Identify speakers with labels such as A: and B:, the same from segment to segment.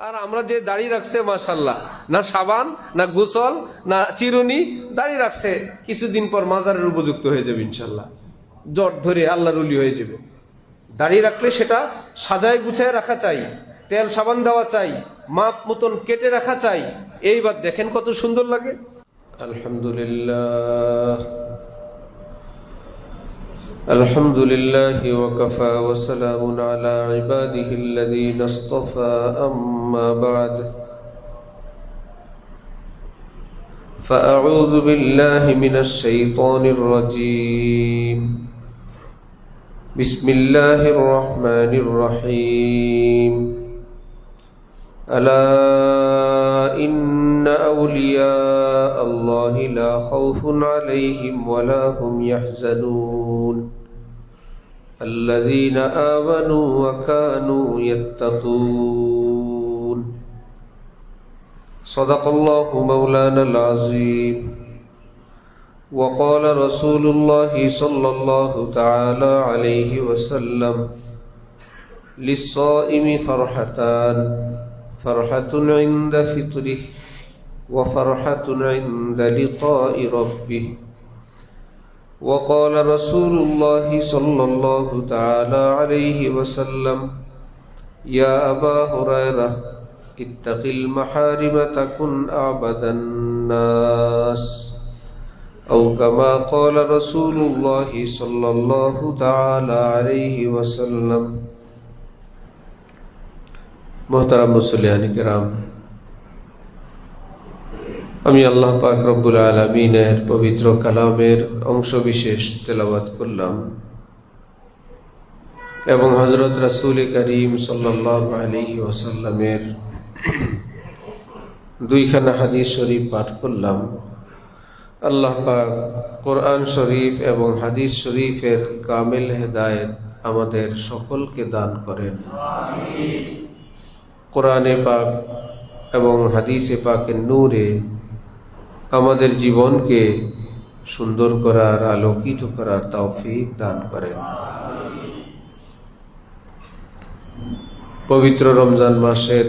A: আর আমরা যে দাড়ি রাখছে মাশাআল্লাহ, না সাবান না গোসল না চিরুনি, দাড়ি রাখছে, কিছুদিন পর মাজারের উপযুক্ত হয়ে যাবে ইনশাল্লাহ, জট ধরে আল্লাহর ওলি হয়ে যাবে। দাড়ি রাখলে সেটা সাজায় গুছায় রাখা চাই, তেল সাবান দেওয়া চাই, মাপ মতন কেটে রাখা চাই। এইবার দেখেন কত সুন্দর লাগে। আলহামদুলিল্লাহ আলহামদুলিল্লাহি ওয়া কাফা ওয়া সালামুন আলা ইবাদিহিল্লাযীনা ইসতাফা, আম্মা বা'দ। فأعوذ بالله من الشيطان الرجيم. بسم الله الرحمن الرحيم. ألا إن أولياء الله لا خوف عليهم ولا هم يحزنون الذين آمنوا وكانوا يتقون. صدق الله مولانا العظيم. وقال رسول الله صلى الله تعالى عليه وسلم: للصائم فرحتان، فرحة عند فطره وفرحة عند لقاء ربه. وقال رسول الله صلى الله تعالى عليه وسلم: يا أبا هريرة اتق المحارم تكن أعبد الناس، أو كما قال رسول الله صلى الله تعالى عليه وسلم. মোহতারাম মুসল্লিয়ান কিরাম, আমি আল্লাহ পাক রব্বুল আলামিনের পবিত্র কালামের অংশ বিশেষ তেলাওয়াত করলাম এবং হযরত রাসূল করিম সাল্লাল্লাহু আলাইহি ওয়াসাল্লামের দুইখানা হাদিস শরীফ পাঠ করলাম। আল্লাহ পাক কোরআন শরীফ এবং হাদিস শরীফের কামিল হেদায়েত আমাদের সকলকে দান করেন। আমিন। কোরআনে পাক এবং হাদিসে পাকের নূরে আমাদের জীবনকে সুন্দর করার, আলোকিত করার তৌফিক দান করেন। পবিত্র রমজান মাসের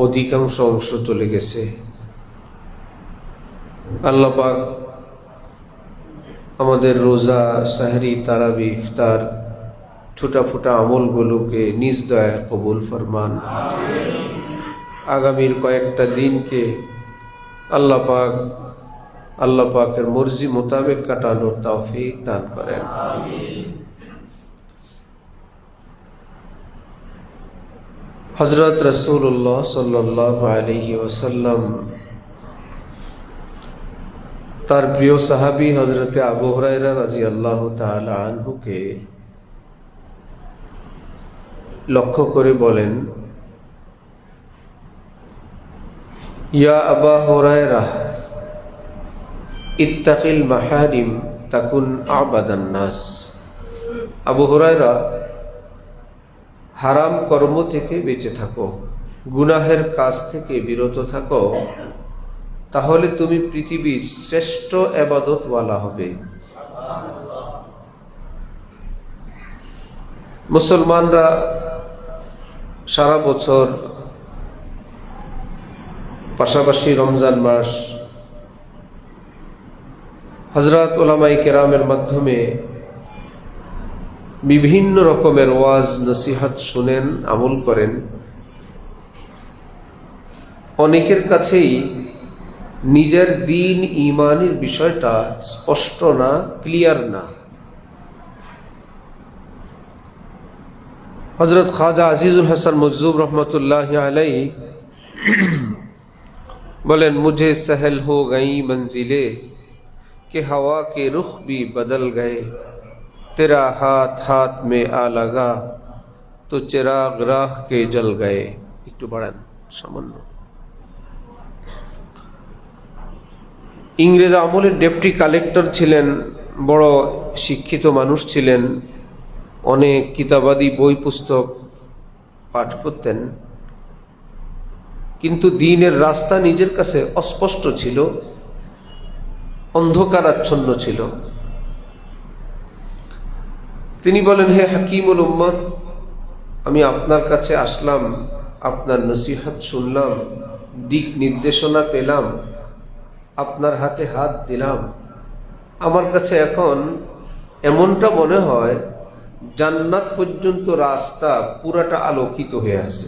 A: অধিকাংশ অংশ চলে গেছে। আল্লাহ পাক আমাদের রোজা, সাহরি, তারাবি, ইফতার, ছোটা ফোটা আমলগুলোকে নিজ দয়ায় কবুল ফরমান। আগামীর কয়েকটা দিনকে আল্লাহ পাকের মর্জি মোতাবেক কাটানোর তৌফিক দান করেন। হযরত রাসূলুল্লাহ সাল্লাল্লাহু আলাইহি ওয়াসাল্লাম তার প্রিয় সাহাবী হযরতে আবু হুরায়রা রাদিয়াল্লাহু তাআলা আনহুকে লক্ষ্য করে বলেন: ইয়া আবা হুরায়রা ইত্তাকিল মাহারিম তাকুন আবাদান নাস। আবু হুরায়রা, হারাম কর্ম থেকে বেঁচে থাকো, গুনাহের কাজ থেকে বিরত থাকো, তাহলে তুমি পৃথিবীর শ্রেষ্ঠ ইবাদতওয়ালা হবে। মুসলমানরা সারা বছর পাশাপাশি রমজান মাস হযরত উলামায়ে কেরামের মাধ্যমে বিভিন্ন রকমের ওয়াজ নসিহত শুনেন, আমল করেন। অনেকের কাছেই নিজের দ্বীন ঈমানের বিষয়টা স্পষ্ট না, ক্লিয়ার না। হযরত খাজা আজিজুল হাসান মজজুব রহমতুল্লাহি আলাইহি বলেন: মুঝে सहल हो गई मंजिले के हवा के रुख भी बदल गए, तेरा हाथ हाथ में आ लगा तो चिराग राह के जल गए। একটু বাড়ান সামান্য। ইংরেজ আমলের ডেপুটি কালেক্টর ছিলেন, বড় শিক্ষিত মানুষ ছিলেন, অনেক কিতাবাদি বই পুস্তক পাঠ করতেন, কিন্তু দ্বীনের রাস্তা নিজের কাছে অস্পষ্ট ছিল, অন্ধকারাচ্ছন্ন ছিল। তিনি বলেন: হে হাকিমুল উম্মত, আমি আপনার কাছে আসলাম আপনার নসিহত শুনলাম, দিক নির্দেশনা পেলাম, আপনার হাতে হাত দিলাম। আমার কাছে এখন এমনটা মনে হয় জান্নাত পর্যন্ত রাস্তা পুরাটা আলোকিত হয়ে আছে।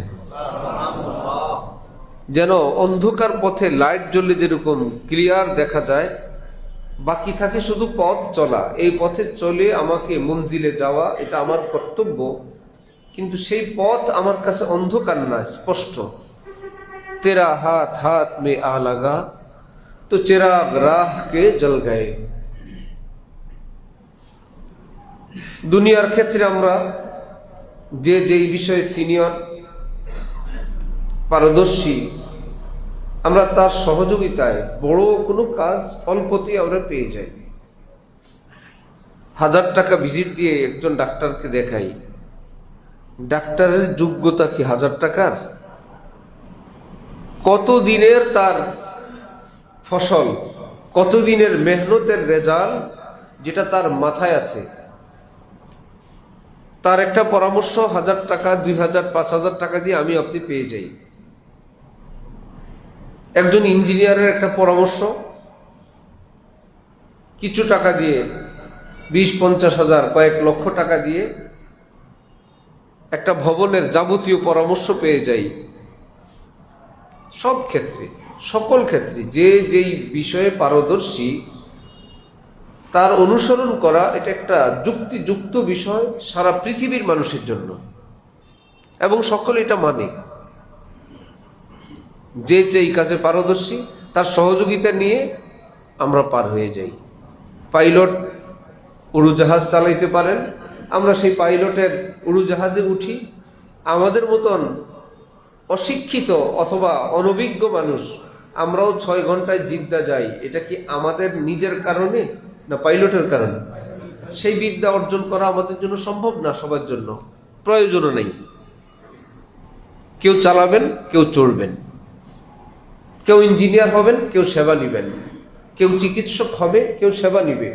A: যেন অন্ধকার পথে লাইট জ্বললে যেরকম ক্লিয়ার দেখা যায়, বাকি থাকে শুধু পথ চলা। এই পথে চলে আমাকে মঞ্জিলে যাওয়া, এটা আমার কর্তব্য, কিন্তু সেই পথ আমার কাছে অন্ধকার না, স্পষ্ট। তেরা হাত হাত মে আ লাগা তো চিরাগ রাহ কে জল গায়ে। দুনিয়ার ক্ষেত্রে আমরা যে যেই বিষয়ে সিনিয়র, পারদর্শী, আমরা তার সহযোগিতায় বড় কোনো কাজ অল্পতেই আমরা পেয়ে যাই। 1000 টাকা ভিজিট দিয়ে একজন ডাক্তারকে দেখাই, ডাক্তারের যোগ্যতা কি 1000 টাকার? কত দিনের তার ফসল, কত দিনের মেহনতের রেজাল্ট, যেটা তার মাথায় আছে। তার একটা পরামর্শ 1000 টাকা, 2000, 5000 টাকা দিয়ে আমি আপনি পেয়ে যাই। একজন ইঞ্জিনিয়ারের একটা পরামর্শ কিছু টাকা দিয়ে, 20-50 হাজার, কয়েক লক্ষ টাকা দিয়ে একটা ভবনের যাবতীয় পরামর্শ পেয়ে যাই। সব ক্ষেত্রে, সকল ক্ষেত্রে যে যেই বিষয়ে পারদর্শী তার অনুসরণ করা, এটা একটা যুক্তিযুক্ত বিষয় সারা পৃথিবীর মানুষের জন্য, এবং সকলে এটা মানে। যে যেই কাজে পারদর্শী তার সহযোগিতা নিয়ে আমরা পার হয়ে যাই। পাইলট উড়োজাহাজ চালাইতে পারেন, আমরা সেই পাইলটের উড়োজাহাজে উঠি। আমাদের মতন অশিক্ষিত অথবা অনভিজ্ঞ মানুষ আমরাও 6 ঘন্টায় জিদ্দা যাই। এটা কি আমাদের নিজের কারণে না পাইলটের কারণে? সেই বিদ্যা অর্জন করা আমাদের জন্য সম্ভব না, সবার জন্য প্রয়োজনও নেই। কেউ চালাবেন, কেউ চড়বেন, কেউ ইঞ্জিনিয়ার হবেন, কেউ সেবা নিবেন, কেউ চিকিৎসক হবে, কেউ সেবা নিবে।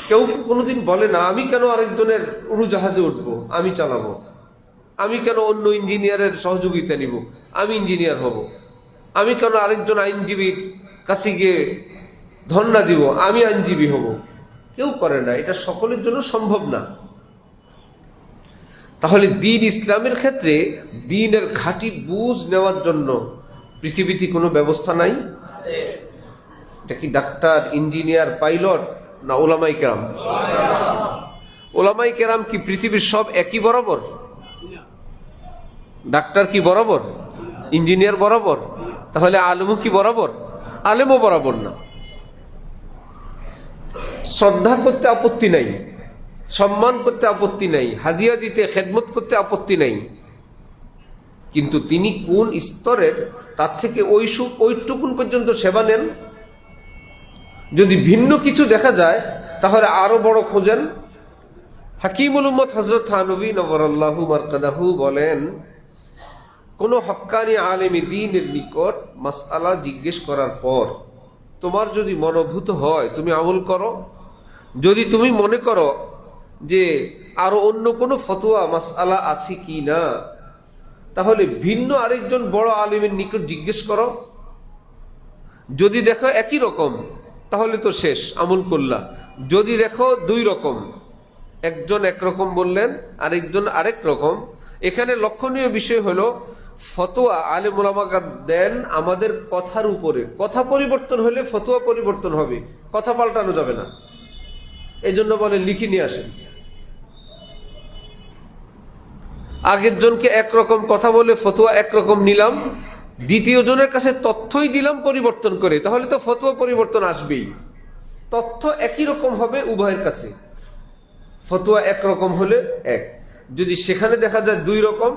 A: কেউ কোনোদিন বলে না আমি কেন আরেকজনের উড়োজাহাজে উঠবো, আমি চালাবো। আমি কেন অন্য ইঞ্জিনিয়ারের সহযোগিতা নিব, আমি ইঞ্জিনিয়ার হব। আমি কেন আরেকজন আইনজীবীর কাছে গিয়ে ধর্ণা দিব, আমি আইনজীবী হব। কেউ করে না, এটা সকলের জন্য সম্ভব না। তাহলে দ্বীন ইসলামের ক্ষেত্রে দ্বীনের খাঁটি বুঝ নেওয়ার জন্য পৃথিবীতে কোনো ব্যবস্থা নাই? এটা কি ডাক্তার, ইঞ্জিনিয়ার, পাইলট না ওলামাই কেরাম? ওলামাই কেরাম কি পৃথিবীর সব একই বরাবর? ডাক্তার কি বরাবর? ইঞ্জিনিয়ার বরাবর? তাহলে আলেমও কি বরাবর? আলেমও বরাবর না। শ্রদ্ধা করতে আপত্তি নাই, সম্মান করতে আপত্তি নাই, হাদিয়া দিতে, খেদমত করতে আপত্তি নাই, কিন্তু তিনি কোন স্তরের তার থেকে ওইটুকুন পর্যন্ত সেবা নেন। যদি ভিন্ন কিছু দেখা যায় তাহলে আরো বড় খোঁজেন। হাকিমুল উম্মত হযরত থানভী নওয়ারাল্লাহু মারকাদাহু বলেন, কোন হক্কানি আলেমে দ্বীনের নিকট মাসআলা জিজ্ঞেস করার পর তোমার যদি মনোভূত হয় তুমি আমল করো। যদি তুমি মনে করো যে আরো অন্য কোনো ফতোয়া মাসআলা আছে কি না, তাহলে ভিন্ন আরেকজন বড় আলেমের নিকট জিজ্ঞেস করো। যদি দেখো একই রকম তাহলে তো শেষ, আমল করলা। যদি দেখো 2 রকম, একজন একরকম বললেন, আরেকজন আরেক রকম, এখানে লক্ষণীয় বিষয় হলো ফতোয়া আলেম উলামারা দেন আমাদের কথার উপরে। কথা পরিবর্তন হলে ফতোয়া পরিবর্তন হবে, কথা পাল্টানো যাবে না। এই জন্য বলে লিখে নিয়ে আসেন। আগের জনকে একরকম কথা বলে ফতোয়া একরকম নিলাম, দ্বিতীয় জনের কাছে তথ্যই দিলাম পরিবর্তন করে, তাহলে তো ফতোয়া পরিবর্তন আসবেই। তথ্য একই রকম হবে উভয়ের কাছে, ফতোয়া একরকম হলে এক। যদি সেখানে দেখা যায় 2 রকম,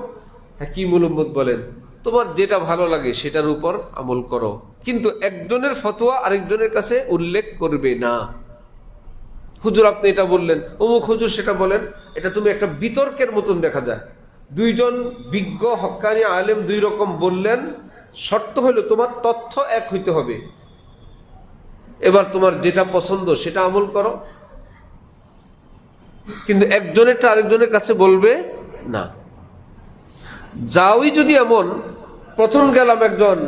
A: হাকিমুল উম্মত বলেন তোমার যেটা ভালো লাগে সেটার উপর আমল করো, কিন্তু একজনের ফতোয়া আরেকজনের কাছে উল্লেখ করবে না। হুজুর আপনি এটা বললেন, অমুক হুজুর সেটা বলেন, এটা তুমি একটা বিতর্কের মতন দেখা যায়। 2 জন বিজ্ঞ হক্কানি আলেম 2 রকম বললেন, শর্ত হলো তোমার তথ্য এক হইতে হবে। এবার তোমার যেটা পছন্দ সেটা আমল করো, কিন্তু একজনেরটা আরেকজনের কাছে বলবে না। যাওই যদি এমন, প্রথম গেলাম একজন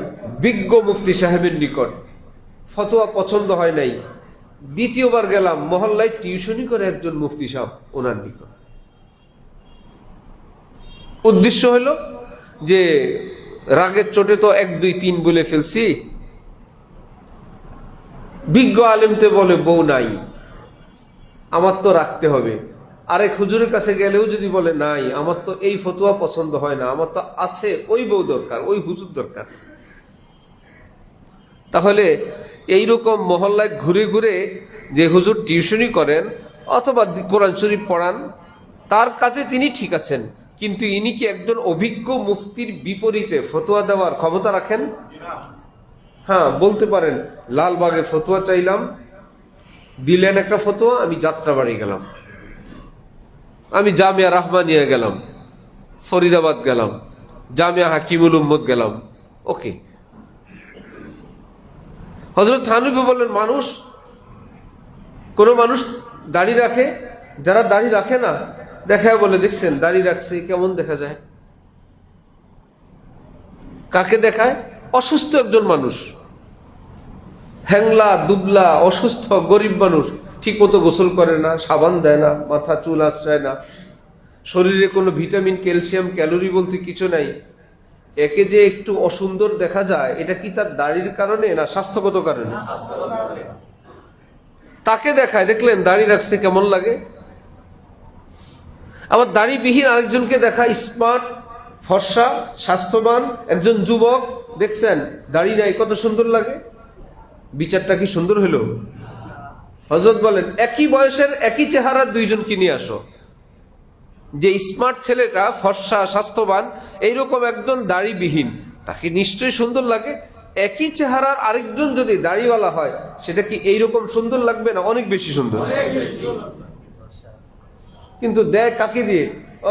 A: বিজ্ঞ মুফতি সাহেবের নিকট, ফতোয়া পছন্দ হয় নাই। দ্বিতীয়বার গেলাম মহল্লায় টিউশনি করে একজন মুফতি সাহেব, ওনার নিকট। উদ্দেশ্য হলো যে রাগের চোটে তো 1 2 3 বলে ফেলছি, বিজ্ঞ আলেমতে বলে বউ নাই, আমার তো রাখতে হবে। আরেক হুজুরের কাছে গেলেও যদি বলে নাই, আমার তো এই ফতোয়া পছন্দ হয় না, আমার তো আছে, ওই বউ দরকার, ওই হুজুর দরকার। তাহলে এইরকম মহল্লায় ঘুরে ঘুরে যে হুজুর টিউশনি করেন অথবা কোরআন শরীফ পড়ান, তার কাছে তিনি ঠিক আছেন, কিন্তু ইনি কি একজন অভিজ্ঞ মুফতির বিপরীতে ফতোয়া দেওয়ার ক্ষমতা রাখেন? হ্যাঁ, বলতে পারেন লালবাগে ফতোয়া চাইলাম, দিলেন একটা ফতোয়া, আমি যাত্রাবাড়ি গেলাম, আমি জামিয়া রাহমানিয়া গেলাম, ফরিদাবাদ গেলাম, জামিয়া হাকিমুল উম্মত গেলাম, ওকে। হযরত থানভী বললেন, কোন মানুষ দাড়ি রাখে, যারা দাড়ি রাখে না দেখায় বলে, দেখছেন দাড়ি রাখছে, কেমন দেখা যায়? কাকে দেখায়? অসুস্থ একজন মানুষ, হ্যাংলা দুবলা অসুস্থ গরিব মানুষ, ঠিক মতো গোসল করে না, সাবান দেয় না, মাথা চুল আশ্রয় না, শরীরে কোনো ভিটামিন ক্যালসিয়াম ক্যালোরি বলতে কিছু নাই। একে যে একটু অসুন্দর দেখা যায়, এটা কি তার দাড়ির কারণে না স্বাস্থ্যগত কারণে? তাকে দেখায়, দেখলেন দাড়ি রাখছে, কেমন লাগে? আবার দাড়িবিহীন আরেকজনকে দেখা, স্মার্ট ফর্সা স্বাস্থ্যবান একজন যুবক, দেখছেন দাড়ি নাই, কত সুন্দর লাগে। বিচারটা কি সুন্দর হলো? হযরত বলেন, একই বয়সের একই চেহারা দুইজনকে নিয়ে আসো, যে স্মার্ট ছেলেটা ফর্সা স্বাস্থ্যবান, এইরকম একজন দাড়িবিহীন, তাকে নিশ্চয়ই সুন্দর লাগে। একই চেহারার আরেকজন যদি দাড়িওয়ালা হয়, সেটা কি এইরকম সুন্দর লাগবে না অনেক বেশি সুন্দর? কিন্তু দেয় কাকে দিয়ে?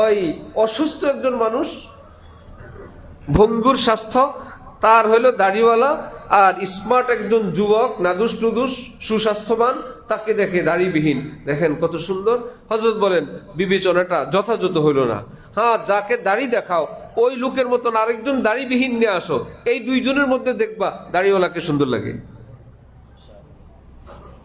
A: ওই অসুস্থ একজন মানুষ, ভঙ্গুর স্বাস্থ্য, তার হলো দাড়িওয়ালা, আর স্মার্ট একজন যুবক নাদুস নুদুস সুস্বাস্থ্যবান, তাকে দেখে দাড়িবিহীন, দেখেন কত সুন্দর। হযরত বলেন, বিবেচনাটা যথাযথ হইল না। হ্যাঁ, যাকে দাড়ি দেখাও ওই লোকের মতন আরেকজন দাড়িবিহীন নিয়ে আসো, এই দুইজনের মধ্যে দেখবা দাড়িওয়ালাকে সুন্দর লাগে।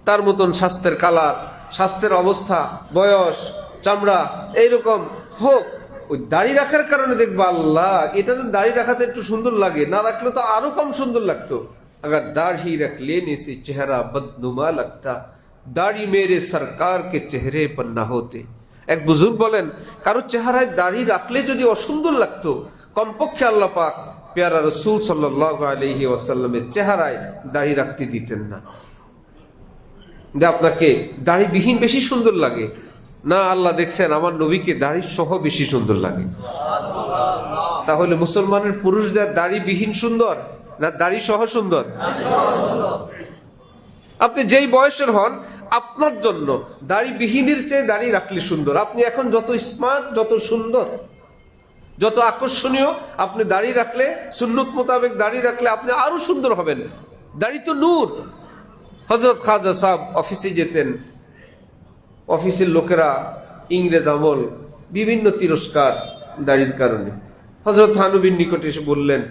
A: তার মতন স্বাস্থ্যের কালার, স্বাস্থ্যের অবস্থা, বয়স, চামড়া এইরকম হোক, ওই দাড়ি রাখার কারণে দেখবা আল্লাহ, এটা তো দাড়ি রাখাতে একটু সুন্দর লাগে, না রাখলে তো আরো কম সুন্দর লাগতো। अगर दाढ़ी रख लेने से चेहरा बदनुमा लगता, दाढ़ी मेरे सरकार के चेहरे पर ना होते। এক বুজুর্গ বলেন, কারো চেহারায় দাড়ি রাখলে যদি অসুন্দর লাগতো, কমপক্ষে আল্লাহ পাক পেয়ারা রাসূল সাল্লাল্লাহু আলাইহি ওয়াসাল্লামের চেহারায় দাড়ি রাখতে দিতেন না। যে আপনাকে দাড়িবিহীন বেশি সুন্দর লাগে না, আল্লাহ দেখছেন আমার নবীকে দাড়ি সহ বেশি সুন্দর লাগে। তাহলে মুসলমানের পুরুষদের দাড়িবিহীন সুন্দর না দাড়ি সহ সুন্দর? আপনি যেই বয়সের হন, আপনার জন্য দাড়িবিহীনের চেয়ে দাড়ি রাখলে সুন্দর। আপনি এখন যত স্মার্ট, যত সুন্দর, যত আকর্ষণীয়, আপনি দাড়ি রাখলে, সুন্নত মোতাবেক দাড়ি রাখলে আপনি আরো সুন্দর হবেন। দাড়ি তো নূর। হযরত খাজা সাহেব অফিসে যেতেন, অফিসের লোকেরা ইংরেজ আমল বিভিন্ন তিরস্কার দাড়ির কারণে। হযরত থানভীর নিকটে এসে বললেন,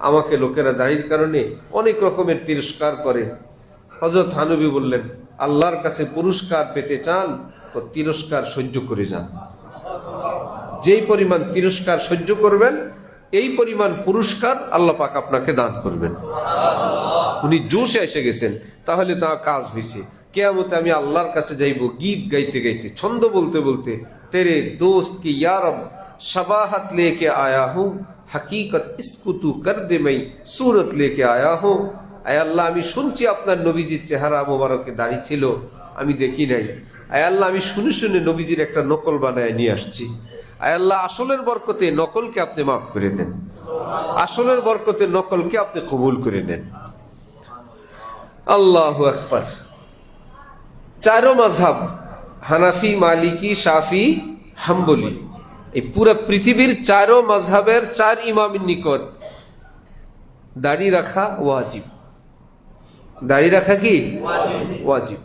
A: আমাকে লোকেরা দাড়ির কারণে অনেক রকমের তিরস্কার করে। হযরত থানভী বললেন, আল্লাহর কাছে পুরস্কার পেতে চান তো তিরস্কার সহ্য করে যান। যেই পরিমাণ তিরস্কার সহ্য করবেন, এই পরিমাণ পুরস্কার আল্লাহ পাক আপনাকে দান করবেন। উনি জোশে এসে গেছেন, তাহলে তার কাজ হয়েছে। কিয়ামতে আমি আল্লাহর কাছে যাইব গীত গাইতে গাইতে, ছন্দ বলতে বলতে, তেরে দোস্ত কি ইয়া রব শবাহত লেকে আয়া হুঁ, হकीकत इसको तू कर दे, मैं सूरत लेके आया हूँ। আয় আল্লাহ, আমি শুনছি আপনার নবীজির চেহারা মোবারকে দাড়ি ছিল, আমি দেখি নাই। আয় আল্লাহ, আমি শুনে শুনে নবীজির একটা নকল বানায় নিয়ে আসছি। আয় আল্লাহ, আসলের বরকতে নকলকে আপনি মাফ করে দেন, আসলের বরকতে নকলকে আপনি কবুল করে নেন। আল্লাহু আকবার। চারো মাযহাব, হানাফি, মালিকি, শাফি, হাম্বলি, এই পুরো পৃথিবীর চারো মাযহাবের চার ইমামের নিকট দাড়ি রাখা ওয়াজিব। দাড়ি রাখা কি ওয়াজিব?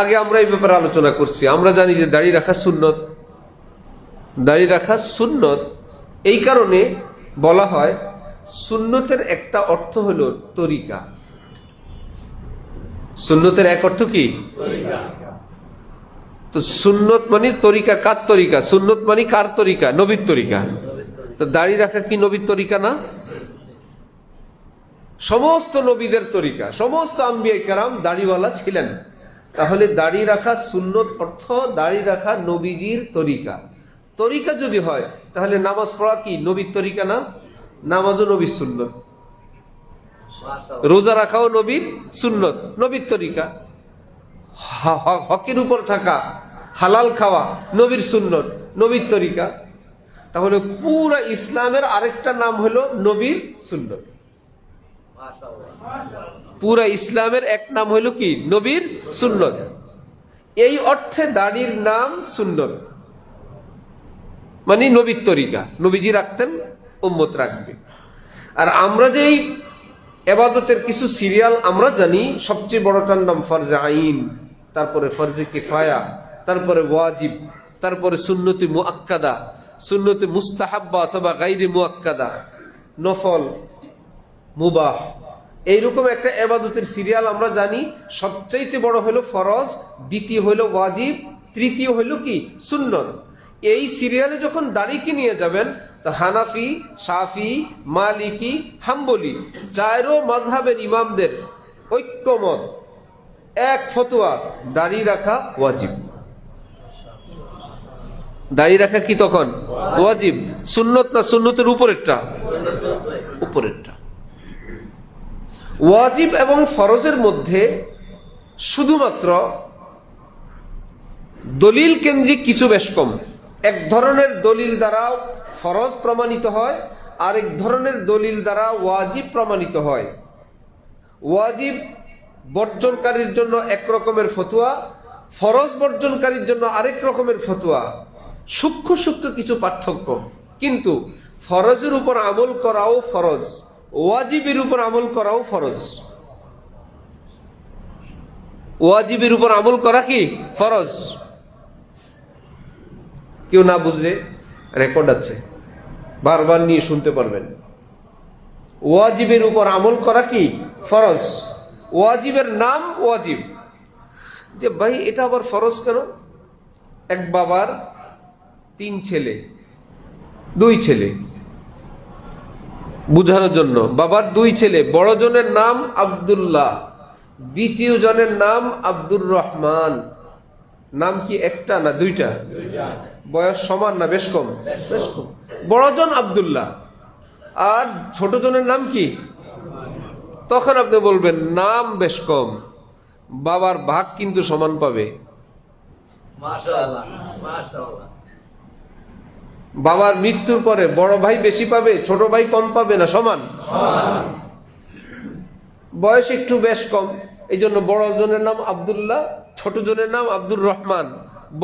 A: আগে আমরা এই ব্যাপারে আলোচনা করছি। আমরা জানি যে দাড়ি রাখা সুন্নত, দাড়ি রাখা সুন্নত এই কারণে বলা হয়, সুন্নতের একটা অর্থ হলো তরিকা। সুন্নতের এক অর্থ কি? তো সুন্নত মানে তরিকা। কার তরিকা? সুন্নত মানে কার তরিকা? নবীর তরিকা। তো দাড়ি রাখা কি নবীর তরিকা না? সমস্ত নবীদের তরিকা, সমস্ত আম্বিয়া কেরাম দাড়িওয়ালা ছিলেন। তাহলে দাড়ি রাখা সুন্নত অর্থ দাড়ি রাখা নবীজির তরিকা। তরিকা যদি হয় তাহলে নামাজ পড়া কি নবীর তরিকা না? নামাজও নবীর সুন্নত, রোজা রাখাও নবীর সুন্নত, নবীর তরিকা। হকের উপর থাকা, হালাল খাওয়া নবীর সুন্নত, নবীর তরিকা। তাহলে পুরা ইসলামের আরেকটা নাম হলো নবীর সুন্নত। পুরা ইসলামের এক নাম হলো কি? নবীর সুন্নত। এই অর্থে দাড়ির নাম সুন্নত, মানে নবীর তরিকা। নবীজি রাখতেন, উম্মত রাখবে। আর আমরা যেই ইবাদতের কিছু সিরিয়াল আমরা জানি, সবচেয়ে বড়টার নাম ফরজে আইন, তারপরে ফরজে কিফায়া, তারপরে ওয়াজিব, তারপরে সুন্নতি মুআক্কাদা, সুন্নতি মুস্তাহাব্বা অথবা গায়রে মুআক্কাদা, নফল, মুবাহ। এইরকম একটা ইবাদতের সিরিয়াল আমরা জানি। সবচাইতে বড় হলো ফরজ, দ্বিতীয় হলো ওয়াজিব, তৃতীয় হলো কি? সুন্নত। এই সিরিয়ালে যখন দাড়িকে নিয়ে যাবেন, তো হানাফি, শাফি, মালিকি, হাম্বলি চারো মাযহাবের ইমামদের ঐক্যমত, এক ফতোয়া, দাড়ি রাখা ওয়াজিব। দাড়ি রাখা কি তখন ওয়াজিব? সুন্নত না সুন্নতের উপরেরটা? উপরেরটা। ওয়াজিব এবং ফরজের মধ্যে শুধুমাত্র দলিল কেন্দ্রিক কিছু বেশ কম। এক ধরনের দলিল দ্বারা ফরজ প্রমাণিত হয়, আরেক ধরনের দলিল দ্বারা ওয়াজিব প্রমাণিত হয়। ওয়াজিব বর্জনকারীর জন্য এক রকমের ফতোয়া, ফরজ বর্জনকারীর জন্য আরেক রকমের ফতোয়া। সূক্ষ্ম সূক্ষ্ম কিছু পার্থক্য, কিন্তু ফরজের উপর আমল করাও ফরজ, ওয়াজিবের উপর আমল করাও ফরজ। ওয়াজিবের উপর আমল করা কি ফরজ। কেউ না বুঝলে রেকর্ড আছে, বারবার নিয়ে শুনতে পারবেন। ওয়াজিবের উপর আমল করা কি ফরজ। ওয়াজিবের নাম ওয়াজিব। যে ভাই এটা আবার ফরজ কেন? এক বাবার 3 ছেলে, 2 ছেলে, বুঝানোর জন্য। বাবার 2 ছেলে, বড় জনের নাম আব্দুল্লাহ, দ্বিতীয় জনের নাম আব্দুর রহমান। নাম কি একটা না দুইটা? বয়স সমান না বেশ কম? বেশ কম। বড় জন আব্দুল্লাহ, আর ছোট জনের নাম কি? তখন আপনি বলবেন নাম বেশ কম, বাবার ভাগ কিন্তু সমান পাবে।
B: মাশাআল্লাহ, মাশাআল্লাহ।
A: বাবার মৃত্যুর পরে বড় ভাই বেশি পাবে, ছোট ভাই কম পাবে না? সমান। বয়স একটু বেশ কম, এই জন্য বড় জনের নাম আব্দুল্লাহ, ছোট জনের নাম আব্দুর রহমান।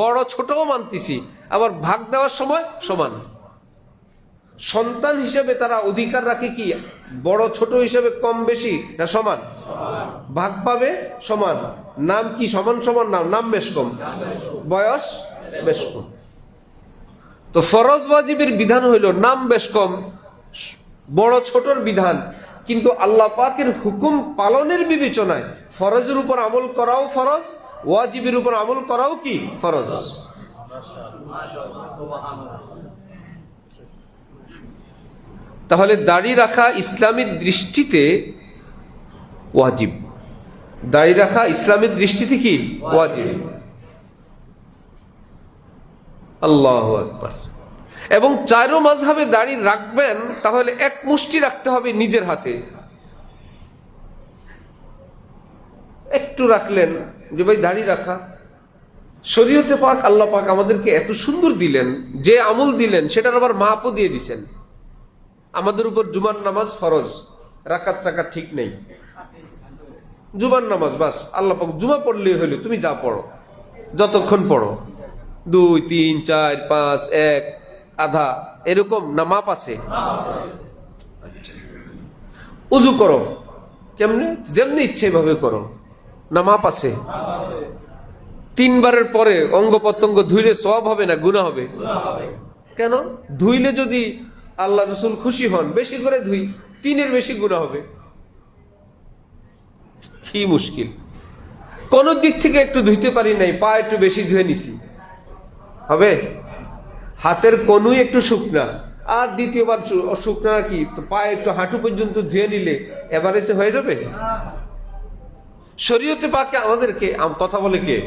A: বড় ছোটও মানতেছি, আবার ভাগ দেওয়ার সময় সমান। সন্তান হিসেবে তারা অধিকার রাখে কি বড় ছোট হিসেবে কম বেশি না সমান? ভাগ পাবে সমান। নাম কি সমান সমান? নাম নাম বেশ কম, বয়স বেশ কম। তো ফরজ ওয়াজিবের বিধান হইল নাম বেশ কম, বড় ছোটর বিধান। কিন্তু আল্লাহ পাকের হুকুম পালনের বিবেচনায় ফরজের উপর আমল করাও ফরজ, ওয়াজিবের উপর আমল করাও কি ফরজ। তাহলে দাড়ি রাখা ইসলামের দৃষ্টিতে ওয়াজিব। দাড়ি রাখা ইসলামের দৃষ্টিতে কি ওয়াজিব। আল্লাহু আকবার। এবং চারো মাযহাবে দাড়ি রাখবেন, তাহলে এক মুষ্টি রাখতে হবে নিজের হাতে। একটু রাখলেন যে ভাই দাড়ি রাখা, শরীয়তে পাক আল্লাহ পাক আমাদেরকে এত সুন্দর দিলেন, যে আমল দিলেন সেটার আবার মাপও দিয়ে দিছেন। আমাদের উপর জুমার নামাজ ফরজ, রাকাত রাকাত ঠিক নেই। জুমার নামাজ বাস আল্লাহ পাক জুমা পড়লেই হইল, তুমি যা পড়ো, যতক্ষণ পড়ো, 2, 3, 4, 5, 1, আধা, এরকম না মাপ আছে? উযু করো কেমনে? যেমনি ইচ্ছে এভাবে করো, না মাপ আছে? 3 বারের পরে অঙ্গ প্রত্যঙ্গ ধুইলে সওয়াব হবে না গুনাহ হবে? কেন? ধুইলে যদি আল্লাহ রসুল খুশি হন, বেশি করে ধুই, 3-এর বেশি গুনাহ হবে। কি মুশকিল! কোন দিক থেকে একটু ধুইতে পারি নাই, পা একটু বেশি ধুয়ে নিছি, হবে? হাতের কনুই একটু শুকনা, আর দ্বিতীয়বার শুকনা কি, তো পায়ে একটু হাঁটু পর্যন্ত ধুয়ে নিলে এভারেজে হয়ে যাবে? শরীয়তে পাকে আমাদেরকে কথা বলে কে?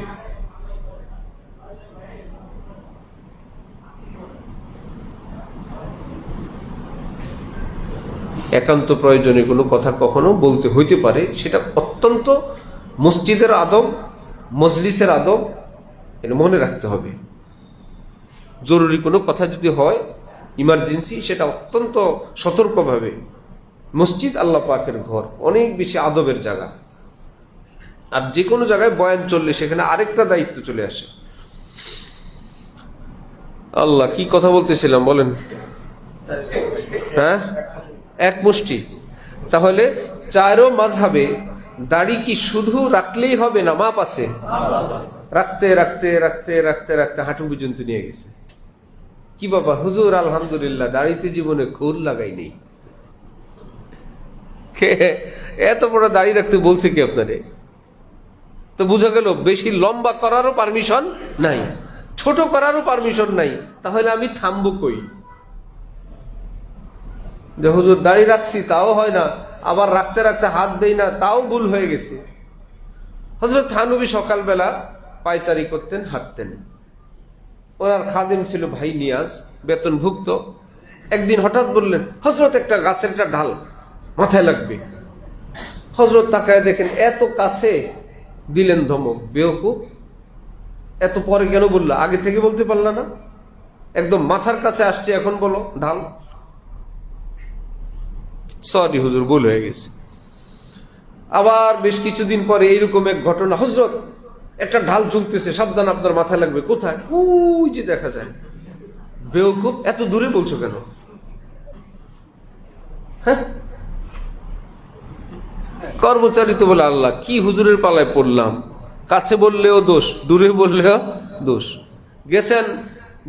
A: একান্ত প্রয়োজনে কোনো কথা কখনো বলতে হইতে পারে, সেটা অত্যন্ত মসজিদের আদব, মজলিসের আদব, এটা মনে রাখতে হবে। জরুরি কোনো কথা যদি হয়, ইমার্জেন্সি, সেটা অত্যন্ত সতর্কভাবে। মসজিদ আল্লাহ পাকের ঘর, অনেক বেশি আদবের জায়গা। আর যে কোনো জায়গায় বয়ান চললে সেখানে আরেকটা দায়িত্ব চলে আসে। আল্লাহ, কি কথা বলতেছিলাম বলেন? হ্যাঁ, এক মুষ্টি। তাহলে চারো মাযহাবে দাড়ি কি শুধু রাখলেই হবে না, মাপ আছে? রাখতে রাখতে রাখতে রাখতে রাখতে হাঁটু পর্যন্ত নিয়ে গেছে। কি বাবা হুজুর, আলহামদুলিল্লাহ, দাড়িতে জীবনে খুর লাগাই নেই। এত বড় দাড়ি রাখতে বলছে কি আপনারে? তো বোঝা গেল বেশি লম্বা করারও পারমিশন নাই, ছোট করারও পারমিশন নাই। তাহলে আমি থামবো কই? যে হুজুর দাড়ি রাখছি তাও হয় না, আবার রাখতে রাখতে হাত দেই না, তাও ভুল হয়ে গেছে। হযরত থানবী সকালবেলা পায়চারি করতেন, হাঁটতেন। ওনার খাদেম ছিল ভাই নিয়াজ, বেতনভুক্ত। একদিন হঠাৎ বললেন, হযরত একটা গাছের একটা ঢাল মাথায় লাগবে। হযরত তাকায় দেখেন এত কাছে, দিলেন ধমক, বেওকুফ, এত পরে কেন বললা? আগে থেকে বলতে পারলা না? একদম মাথার কাছে আসছে, এখন বলো ঢাল। সরি হুজুর, ভুল হয়ে গেছে। আবার বেশ কিছুদিন পরে এইরকম এক ঘটনা, হযরত একটা ঢাল ঝুলতেছে, সাবধান আপনার মাথায় লাগবে। কোথায়? ওই যে দেখা যায়। বেওকুফ, এত দূরে বলছো কেন? হ্যাঁ, কর্মচারী তো বলে আল্লাহ, কি হুজুরের পালায় পড়লাম। কাছে বললেও দোষ, দূরে বললেও দোষ। গেছেন,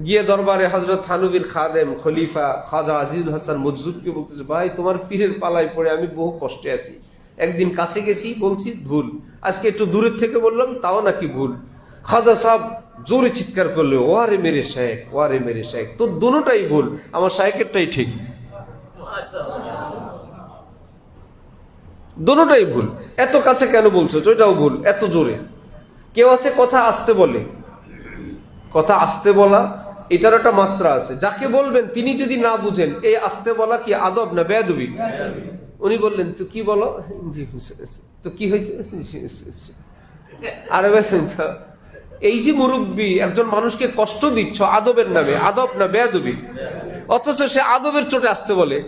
A: গিয়ে দরবারে হযরত থানবীর খাদেম খলিফা খাজা আজিজুল হাসান মজজুবকে বলতেছে, ভাই তোমার পীরের পালায় পড়ে আমি বহু কষ্টে আছি। একদিন কাছে গেছি, বলছি ভুল, আজকে একটু দূরের থেকে বললাম, তাও নাকি ভুল। খাজা সাহেব জোরে চিৎকার করলে, ওয়ারে মেরে শায়েখ, ওয়ারে মেরে শায়েখ, তো দুটোটাই ভুল, আমার শায়েখেরটাই ঠিক। দুটোটাই ভুল। এত কাছে কেন বলছো? ওইটাও ভুল, এত জোরে। কেউ আছে কথা আস্তে বলে, কথা আস্তে বলা এটার একটা মাত্রা আছে। যাকে বলবেন তিনি যদি না বুঝেন, এই আস্তে বলা কি আদব না বেয়াদবি? উনি বললেন, তো কি বলো? জি, তো কি হয়েছে? আরে এই যে মুরব্বী, একজন মানুষকে কষ্ট দিচ্ছ আদবের নামে, আদব না বেয়াদবি? অথচ সে আদবের চোটে আসতে বলে,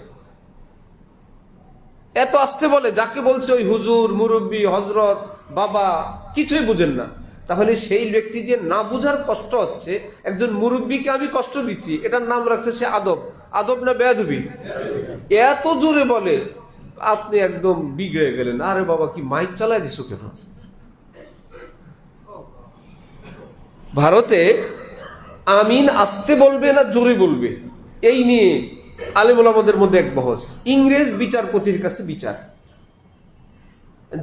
A: এত আসতে বলে। যাকে বলছে ওই হুজুর, মুরব্বী, হযরত, বাবা, কিছুই বুঝেন না। তাহলে সেই ব্যক্তি যে না বুঝার কষ্ট হচ্ছে, একজন মুরব্বীকে আমি কষ্ট দিচ্ছি, এটার নাম রাখছে সে আদব। আদব না বেয়াদবি? এত জোরে বলে, আপনি একদম বিগড়ে গেলেন। আরে বাবা, কি মাইক চালায় দিছো কেন? ভারতে আমিন আস্তে বলবে না জোরে বলবে, এই নিয়ে আলেম ওলামাদের মধ্যে এক বহস। ইংরেজ বিচারপতির কাছে বিচার,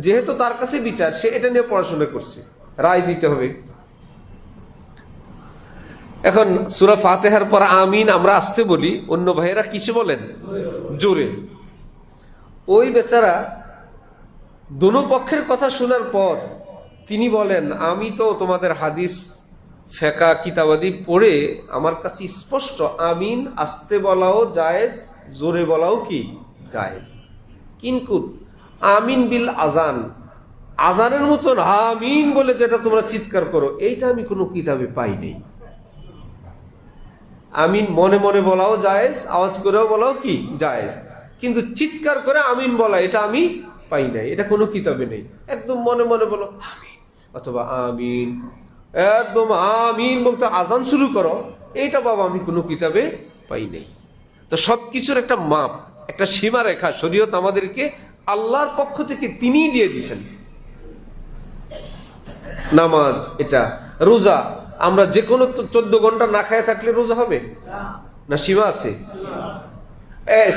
A: যেহেতু তার কাছে বিচার, সে এটা নিয়ে পড়াশোনা করছে, রায় দিতে হবে। এখন সূরা ফাতিহার পর আমিন আমরা আস্তে বলি, অন্য ভাইয়েরা কিসে বলেন? জোরে। ওই বেচারা দোনো পক্ষের কথা শোনার পর তিনি বলেন, আমি তো তোমাদের হাদিস ফেকা কিতাবাদি পড়ে আমার কাছে স্পষ্ট, আমিন আস্তে বলাও জায়েজ, জোরে বলাও কি জায়েজ, কিন্তু আমিন বিল আজান, আজানের মতন আমিন বলে যেটা তোমরা চিৎকার করো, এইটা আমি কোনো কিতাবে পাই নাই। আমিন মনে মনে বলাও জায়েজ, আওয়াজ করেও বলাও কি জায়েজ, কিন্তু চিৎকার করে আমিন বলা এটা আমি পাই নাই, এটা কোনো কিতাবে নেই। একদম মনে মনে বলো আমিন, অথবা আমিন, একদম আমিন বলতে আজান শুরু করো, এইটা বাবা আমি কোনো কিতাবে পাই নাই। তো সবকিছুর একটা মাপ, একটা সীমা রেখা শরীয়ত আমাদেরকে আল্লাহর পক্ষ থেকে তিনিই দিয়ে দিয়েছেন। নামাজ, এটা রোজা, আমরা যে কোনো 14 ঘন্টা না খেয়ে থাকলে রোজা হবে? না সীমা আছে?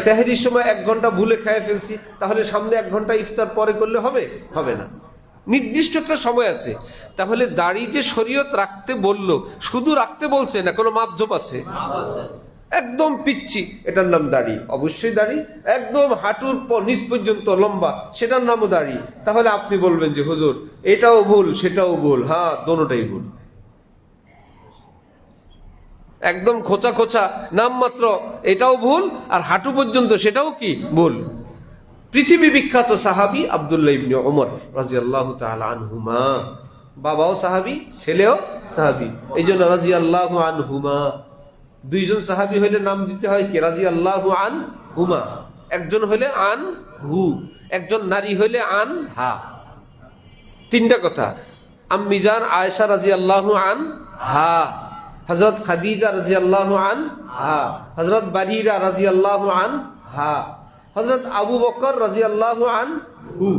A: সেহরির সময় 1 ঘন্টা ভুলে খেয়ে ফেলছি, তাহলে সামনে 1 ঘন্টা ইফতার পরে করলে হবে? হবে না, নির্দিষ্ট একটা সময় আছে। তাহলে দাড়ি যে শরীয়ত রাখতে বললো, শুধু রাখতে বলছে না, কোনো মাপজোপ আছে? একদম পিচ্ছি, এটার নাম দাড়ি, অবশ্যই দাড়ি। একদম হাঁটুর নিচ পর্যন্ত লম্বা, সেটার নামও দাড়ি। তাহলে আপনি বলবেন যে হুজুর এটাও ভুল সেটাও ভুল। হ্যাঁ, দোনোটাই ভুল। একদম খোঁচা খোঁচা নামমাত্র এটাও ভুল, আর হাঁটু পর্যন্ত সেটাও কি ভুল। পৃথিবী বিখ্যাত সাহাবী আব্দুল্লাহ ইবনে ওমর রাদিয়াল্লাহু তাআলা আনহুমা, বাবাও সাহাবী, ছেলেও সাহাবী, এই জন্য রাদিয়াল্লাহু আনহুমা। 2 জন সাহাবী হইলে নাম দিতে হয় কি? রাদিয়াল্লাহু আনহুমা। একজন হইলে আনহু, একজন নারী হইলে আনহা। 3টা কথা। আম্মিজান আয়েশা রাদিয়াল্লাহু আনহা, হযরত খাদিজা রাদিয়াল্লাহু আনহা, হযরত বারিরা রাদিয়াল্লাহু আনহা, হযরত আবু বকর রাদিয়াল্লাহু আনহু।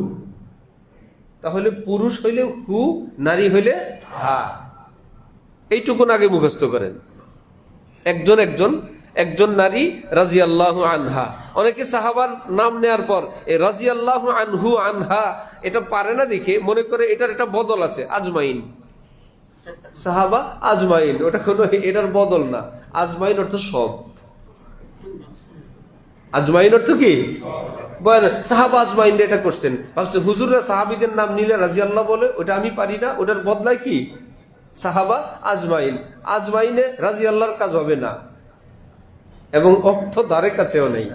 A: তাহলে পুরুষ হইলে হু, নারী হইলে হা। এইটুকুন আগে মুখস্থ করেন। একজন একজন, একজন নারী রাদিয়াল্লাহু আনহা। অনেকে সাহাবার নাম নেয়ার পর এই রাদিয়াল্লাহু আনহু আনহা এটা পারে না দেখে মনে করে এটার একটা বদল আছে, আজমাইন। সাহাবা আজমাইন, ওটা কোনো এটার বদল না। আজমাইন অর্থ সব। আজমাইন অর্থ কি? সাহাবা আজমাইন এটা করছেন, ভাবছে হুজুররা সাহাবীদের নাম নিলে রাদিয়াল্লাহ বলে, ওটা আমি পারি না, ওটার বদলায় কি সাহাবা আজমাইন। আজমাইনে রাদিয়াল্লাহর কাজ হবে না, এবং অর্থ দ্বারে কাছেও নেই,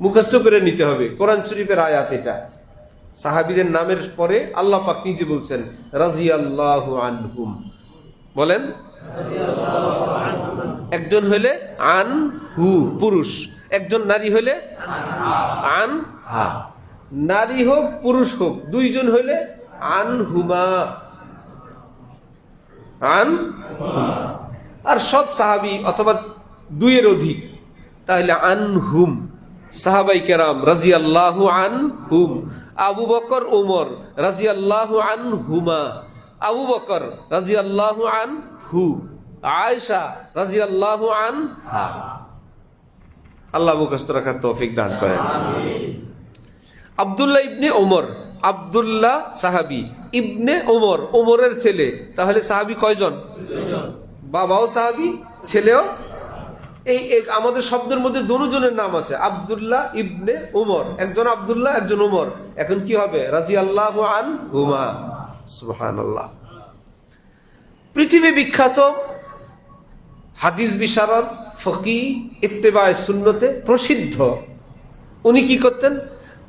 A: মুখস্থ করে নিতে হবে। কোরআন শরীফের আয়াত এটা। সাহাবীদের নামের পরে আল্লাহ পাক নিজে বলছেন রাদিয়াল্লাহু আনহুম। বলেন, একজন হইলে আনহু পুরুষ, একজন নারী হইলে আনহা। নারী হোক পুরুষ হোক, 2 জন হইলে আনহুমা, আর সব সাহাবী অথবা 2 এর অধিক, তাহলে আনহুম। সাহাবাই কেরাম রাদিয়াল্লাহু আনহুম। আবু বকর ওমর রাদিয়াল্লাহু আনহুমা, আবু বকর রাদিয়াল্লাহু আনহু, আয়েশা রাদিয়াল্লাহু আনহা। আল্লাহ মুখস্থ রাখার তৌফিক দান করেন। আব্দুল্লাহ ইবনে ওমর, আব্দুল্লাহ সাহাবী, ইবনে ওমর ওমরের ছেলে, তাহলে সাহাবী কয়জন? 2 জন। বাবাও সাহাবী, ছেলেও। এই আমাদের শব্দের মধ্যে 2 জনের নাম আছে, আব্দুল্লাহ ইবনে ওমর। একজন আব্দুল্লাহ, একজন ওমর। এখন কি হবে? রাদিয়াল্লাহু আনহুমা। সুবহানাল্লাহ। পৃথিবী বিখ্যাত হাদিস বিশারদ, ফকিহ, ইত্তেবায়ে সুন্নতে প্রসিদ্ধ। উনি কি করতেন?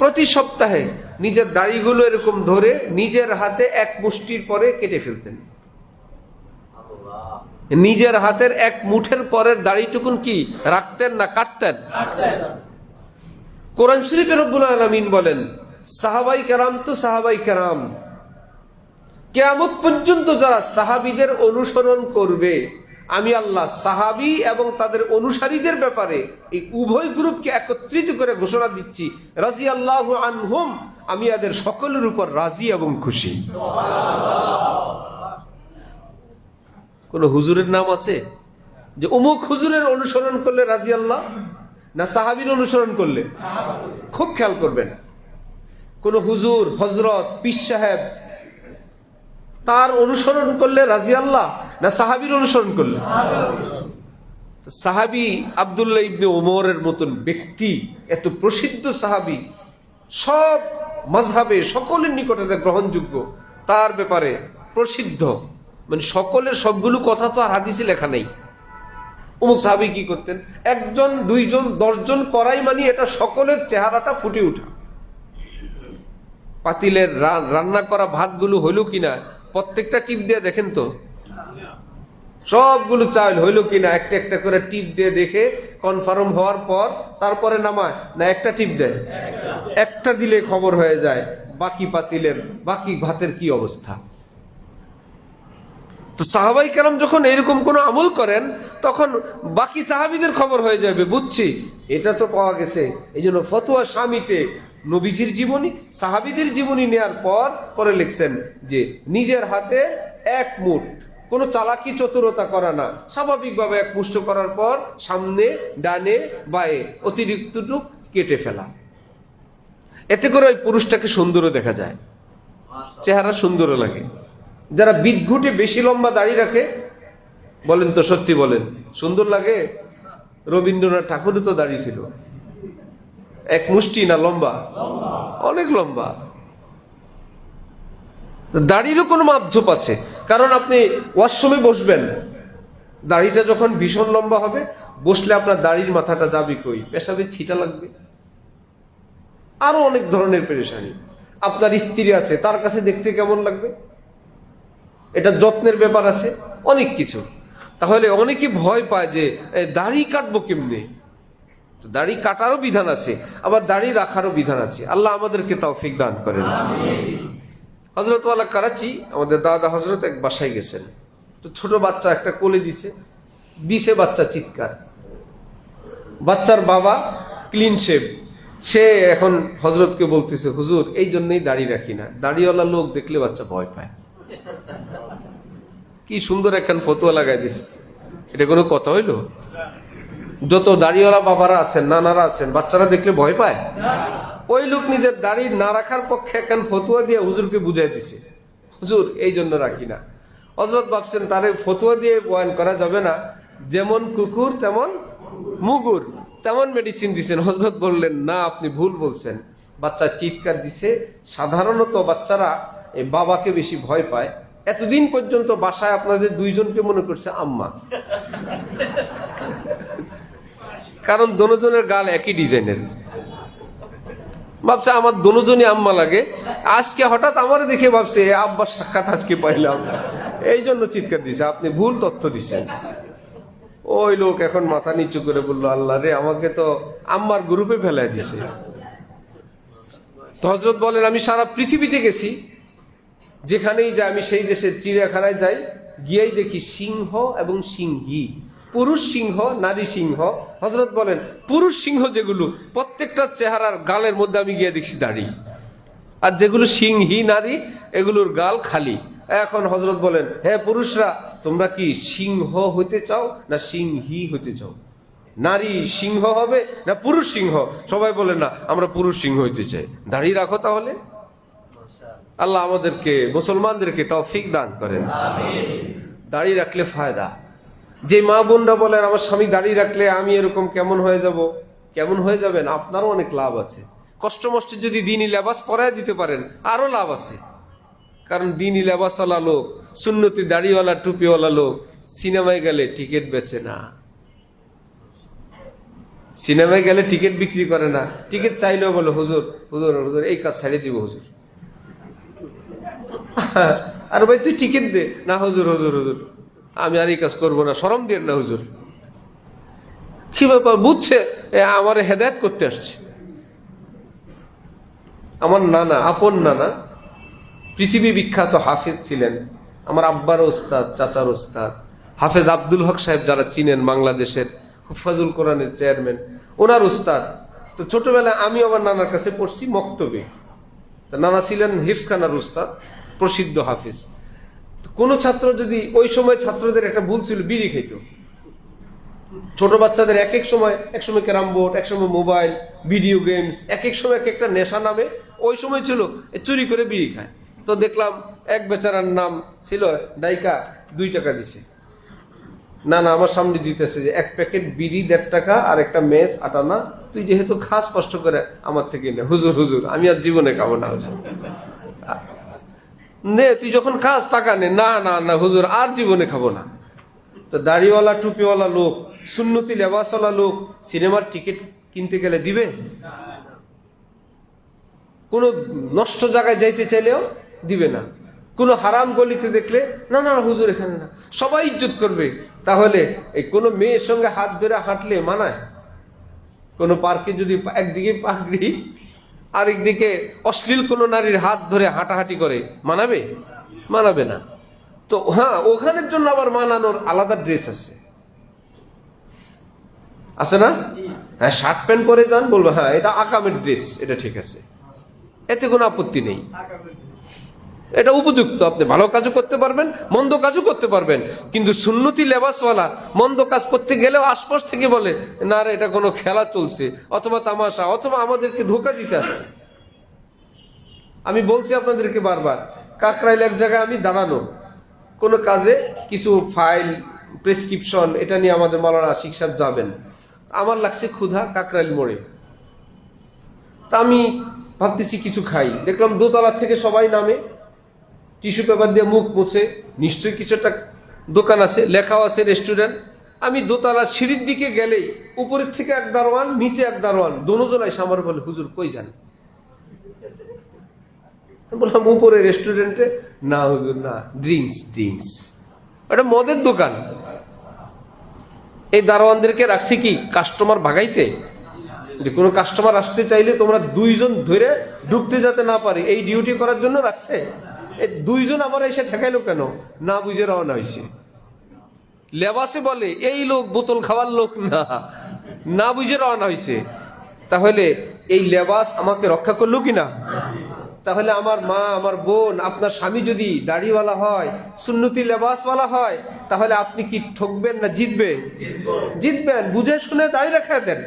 A: প্রতি সপ্তাহে নিজের দাড়িগুলো এরকম ধরে নিজের হাতে 1 মুষ্টির পরে কেটে ফেলতেন। নিজের হাতের 1 মুঠের পরের দাড়িটুকুন কি রাখতেন না কাটতেন? কোরআন শরীফে রব্বুল আলামিন বলেন, সাহাবাই কেরাম তো সাহাবাই কেরাম, কিয়ামত পর্যন্ত যারা সাহাবীদের অনুসরণ করবে, আমি আল্লাহ সাহাবী এবং তাদের অনুসারীদের ব্যাপারে এই উভয় গ্রুপকে একত্রিত করে ঘোষণা দিচ্ছি, রাদিয়াল্লাহু আনহুম, আমি এদের সকলের উপর রাজি এবং খুশি। কোন হুজুরের নাম আছে যে অমুক হুজুরের অনুসরণ করলে রাদিয়াল্লাহ, না সাহাবীর অনুসরণ করলে? খুব খেয়াল করবেন, কোন হুজুর, হযরত, পীর সাহেব, তার অনুসরণ করলে রাদিয়াল্লাহ, না সাহাবীর অনুসরণ করলে? সাহাবী আব্দুল্লাহ ইবনে ওমরের মতন ব্যক্তি, এত প্রসিদ্ধ সাহাবী, সব মাযহাবে সকলের নিকটে গ্রহণযোগ্য, তার ব্যাপারে প্রসিদ্ধ, মানে সকলের সবগুলো কথা তো আর হাদিসে লেখা নেই। অমুক সাহাবী কি করতেন? 1 জন, 2 জন, 10 জন করাই মানে এটা সকলের চেহারাটা ফুটে ওঠা। পাতিলের রান্না করা ভাতগুলো হইল কিনা প্রত্যেকটা টিপ দিয়ে দেখেন তো, সবগুলো চাল হইল কিনা একটা একটা করে টিপ দিয়ে দেখে কনফার্ম হওয়ার পর তারপরে নামায়, না একটা টিপ দেয়? একটা দিলে খবর হয়ে যায় বাকি পাতিলের, বাকি ভাতের কি অবস্থা। তো সাহাবাই কেরাম যখন এরকম কোন আমল করেন, তখন বাকি সাহাবীদের খবর হয়ে যাবে, বুঝছি এটা তো পাওয়া গেছে। এই জন্য ফতোয়া শামিতে নবীজির জীবনী, সাহাবীদের জীবনী নেয়ার পর পরে লিখছেন যে নিজের হাতে 1 মুঠ কোনো চালাকি চতুরতা করা না, স্বাভাবিকভাবে এক মুষ্ট করার পর সামনে ডানে বায়ে অতিরিক্তটুক কেটে ফেলা। এতে করে ওই পুরুষটাকে সুন্দরও দেখা যায়, চেহারা সুন্দরও লাগে। যারা বিদঘুটে বেশি লম্বা দাড়ি রাখে, বলেন তো সত্যি বলেন, সুন্দর লাগে? রবীন্দ্রনাথ ঠাকুরও তো দাড়ি ছিল, এক মুষ্টি না লম্বা? অনেক লম্বা। দাড়িরও কোনো মাপঝোপ আছে, কারণ আপনি ওয়াশরুমে বসবেন, দাড়িটা যখন ভীষণ লম্বা হবে, বসলে আপনার দাড়ির মাথাটা যাবে কই? পেশাবে ছিটা লাগবে, আরো অনেক ধরনের পেরেশানি। আপনার স্ত্রী আছে, তার কাছে দেখতে কেমন লাগবে? এটা যত্নের ব্যাপার আছে, অনেক কিছু। তাহলে অনেকে ভয় পায় যে দাড়ি কাটবো কেমনে। দাড়ি কাটারও বিধান আছে, আবার দাড়ি রাখারও বিধান আছে। আল্লাহ আমাদেরকে তৌফিক দান করেন। হযরত ওয়ালা করাচি, আমাদের দাদা হযরত এক বাসায় গেছেন, তো ছোট বাচ্চা একটা কোলে দিছে বাচ্চা চিৎকার। বাচ্চার বাবা ক্লিন শেভ, সে এখন হযরতকে বলতেছে, হুজুর এই জন্যই দাড়ি রাখি না, দাড়িওয়ালা লোক দেখলে বাচ্চা ভয় পায়। কি সুন্দর একখান ফতোয়া লাগাই দিছে, এটা কোনো কথা হইল? যত দাড়িওয়ালা বাবারা আছেন, নানারা আছেন, বাচ্চারা দেখলে ভয় পায়? ওই লোক নিজের দাড়ি না রাখার পক্ষে একখান ফতোয়া দিয়ে হুজুরকে বুঝাই দিছে, হুজুর এই জন্য রাখি না। হযরত ভাবছেন তারে ফতোয়া দিয়ে বয়ান করা যাবে না, যেমন কুকুর তেমন মুগুর, তেমন মেডিসিন দিছেন। হযরত বললেন, না আপনি ভুল বলছেন। বাচ্চা চিৎকার দিছে। সাধারণত বাচ্চারা এই বাবাকে বেশি ভয় পায়। এতদিন পর্যন্ত বাসায় আপনাদের দুইজনকে মনে করছে আম্মা, কারণ দোনোজনের গাল একই ডিজাইনের। ভাবছে আমার দোনোজনই আম্মা লাগে। আজকে হঠাৎ আমার দেখে ভাবছে আব্বার সাক্ষাৎ আজকে পাইলাম, এই জন্য চিৎকার দিছে। আপনি ভুল তথ্য দিচ্ছেন। ওই লোক এখন মাথা নিচু করে বললো, আল্লাহ রে, আমাকে তো আম্মার গ্রুপে ফেলাই দিছে। তো হযরত বলেন, আমি সারা পৃথিবীতে গেছি, যেখানেই যাই, আমি সেই দেশের চিড়িয়াখানায় যাই, গিয়েই দেখি সিংহ এবং সিংহী, পুরুষ সিংহ নারী সিংহ। হযরত বলেন, পুরুষ সিংহ যেগুলো, প্রত্যেকটা চেহারার গালের মধ্যে আমি গিয়ে দেখছি দাড়ি, আর যেগুলো সিংহী নারী, এগুলোর গাল খালি। এখন হযরত বলেন, হে পুরুষরা, তোমরা কি সিংহ হইতে চাও না সিংহী হইতে চাও? নারী সিংহ হবে না পুরুষ সিংহ? সবাই বলে, না আমরা পুরুষ সিংহ হইতে চাই। দাড়ি রাখো তাহলে। আল্লাহ আমাদেরকে, মুসলমানদেরকে তৌফিক দান করেন। দাড়ি রাখলে ফায়দা। যে মা বোনরা বলেন, আমার স্বামী দাড়ি রাখলে আমি এরকম কেমন হয়ে যাব, কেমন হয়ে যাবেন, আপনারও অনেক লাভ আছে। কষ্ট মষ্ট যদি দিনই লেবাস পরায় দিতে পারেন, আরো লাভ আছে। কারণ দিনই লেবাসওয়ালা লোক, সুন্নতি দাড়িওয়ালা টুপিওয়ালা লোক সিনেমায় গেলে টিকিট বেচে না। সিনেমায় গেলে টিকিট বিক্রি করে না। টিকিট চাইলেও বলে, হুজুর হুজুর হুজুর এই কাজ ছেড়ে দিব হুজুর। আর ভাই তুই টিকিট দে না। হুজুর হুজুর হুজুর আমি আর এই কাজ করবো না, শরম দিয়ে না হুজুর। কি ব্যাপার? বুঝছে আমার হেদায়েত করতে আসছে। আমার নানা, আপন নানা, পৃথিবী বিখ্যাত হাফেজ ছিলেন। আমার আব্বার ওস্তাদ, চাচার ওস্তাদ হাফেজ আব্দুল হক সাহেব, যারা চিনেন, বাংলাদেশের হুফাজুল কোরআনের চেয়ারম্যান, ওনার ওস্তাদ। তো ছোটবেলায় আমি আমার নানার কাছে পড়ছি মক্তবে। নানা ছিলেন হিফজখানার ওস্তাদ, প্রসিদ্ধ হাফেজ। কোন ছাত্র যদি, ওই সময় ছাত্রদের একটা ভুল ছিল, বিড়ি খেত। ছোট বাচ্চাদের এক এক সময় ক্যারাম বোর্ড, এক সময় মোবাইল, ভিডিও গেমস, এক এক সময় এক একটা নেশা নামে। ওই সময় ছিল চুরি করে বিড়ি খায়। তো দেখলাম এক বেচারার নাম ছিল ডাইকা, 2 টাকা দিছে। না না, আমার সামনে দিতেছে যে 1 প্যাকেট বিড়ি 1.5 টাকা, আর একটা মেস 8 আনা। তুই যেহেতু খাস, কষ্ট করে আমার থেকে নে। হুজুর হুজুর আমি আর জীবনে খাবো না হুজুর। নে, তুই যখন খাস টাকা নে। না না না হুজুর, আর জীবনে খাবো না। তো দাড়িওয়ালা টুপিওয়ালা লোক, সুন্নতি লেবাসওয়ালা লোক সিনেমার টিকিট কিনতে গেলে দিবে? কোন নষ্ট জায়গায় যাইতে চাইলেও দিবে না। কোন হারাম গলিতে দেখলে, না না হুজুর এখানে না, সবাই ইজ্জত করবে। তাহলে এই কোন মেয়ের সঙ্গে হাত ধরে হাঁটলে মানায়? কোন পার্কে যদি একদিকে পাগড়ি, আরেকদিকে অশ্লীল কোন নারীর হাত ধরে হাঁটাহাঁটি করে, মানাবে? মানাবে না। তো হ্যাঁ, ওখানের জন্য আবার মানানোর আলাদা ড্রেস আছে না? হ্যাঁ, শার্ট প্যান্ট পরে যান, বলবো হ্যাঁ এটা আকামের ড্রেস, এটা ঠিক আছে, এতে কোনো আপত্তি নেই। এটা উপযুক্ত, আপনি ভালো কাজও করতে পারবেন, মন্দ কাজও করতে পারবেন। কিন্তু সুন্নতি লেবাসওয়ালা মন্দ কাজ করতে গেলেও আশপাশ থেকে বলে না রে এটা কোনো খেলা চলছে, অথবা তামাশা, অথবা আমাদেরকে ধোঁকা দিতে আসছে। আমি বলছি আপনাদেরকে বারবার, কাকরাইল এক জায়গায় আমি দাঁড়ানো কোনো কাজে, কিছু ফাইল প্রেসক্রিপশন এটা নিয়ে আমাদের মাওলানা আশিক সাহেব যাবেন। আমার লাগছে ক্ষুধা কাকরাইল মোড়ে, তা আমি ভাবতেছি কিছু খাই। দেখলাম দোতলার থেকে সবাই নামে, টিস্যু পেপার দিয়ে মুখ মুছে, নিশ্চয়ই কিছু একটা দোকান আছে, লেখাও আছে রেস্টুরেন্ট। আমি দোতলার সিঁড়ির দিকে গেলেই উপরের থেকে এক দারোয়ান, নিচে এক দারোয়ান, দোনোজনাই আমার বলে হুজুর কই যান? বললাম উপরে রেস্টুরেন্টে। না হুজুর না, ড্রিঙ্কস। এটা মদের দোকান। এই দারোয়ানদেরকে রাখছি কি কাস্টমার ভাগাইতে? যে কোনো কাস্টমার আসতে চাইলে তোমরা দুইজন ধরে ঢুকতে যাতে না পারে এই ডিউটি করার জন্য রাখছে। এই দুইজন আমার এসে ঠেকাইলো কেন? না বুঝে রওনা হয়েছে। লেবাসে বলে এই লোক বোতল খাওয়ার লোক না, না বুঝে রওনা হয়েছে। তাহলে এই লেবাস আমাকে রক্ষা করলো কিনা? তাহলে আমার মা, আমার বোন, আপনার স্বামী যদি দাড়িওয়ালা হয়, সুন্নতি লেবাসওয়ালা হয়, তাহলে আপনি কি ঠকবেন না জিতবে? জিতবেন। বুঝে শুনে দাড়ি রাখা দেন,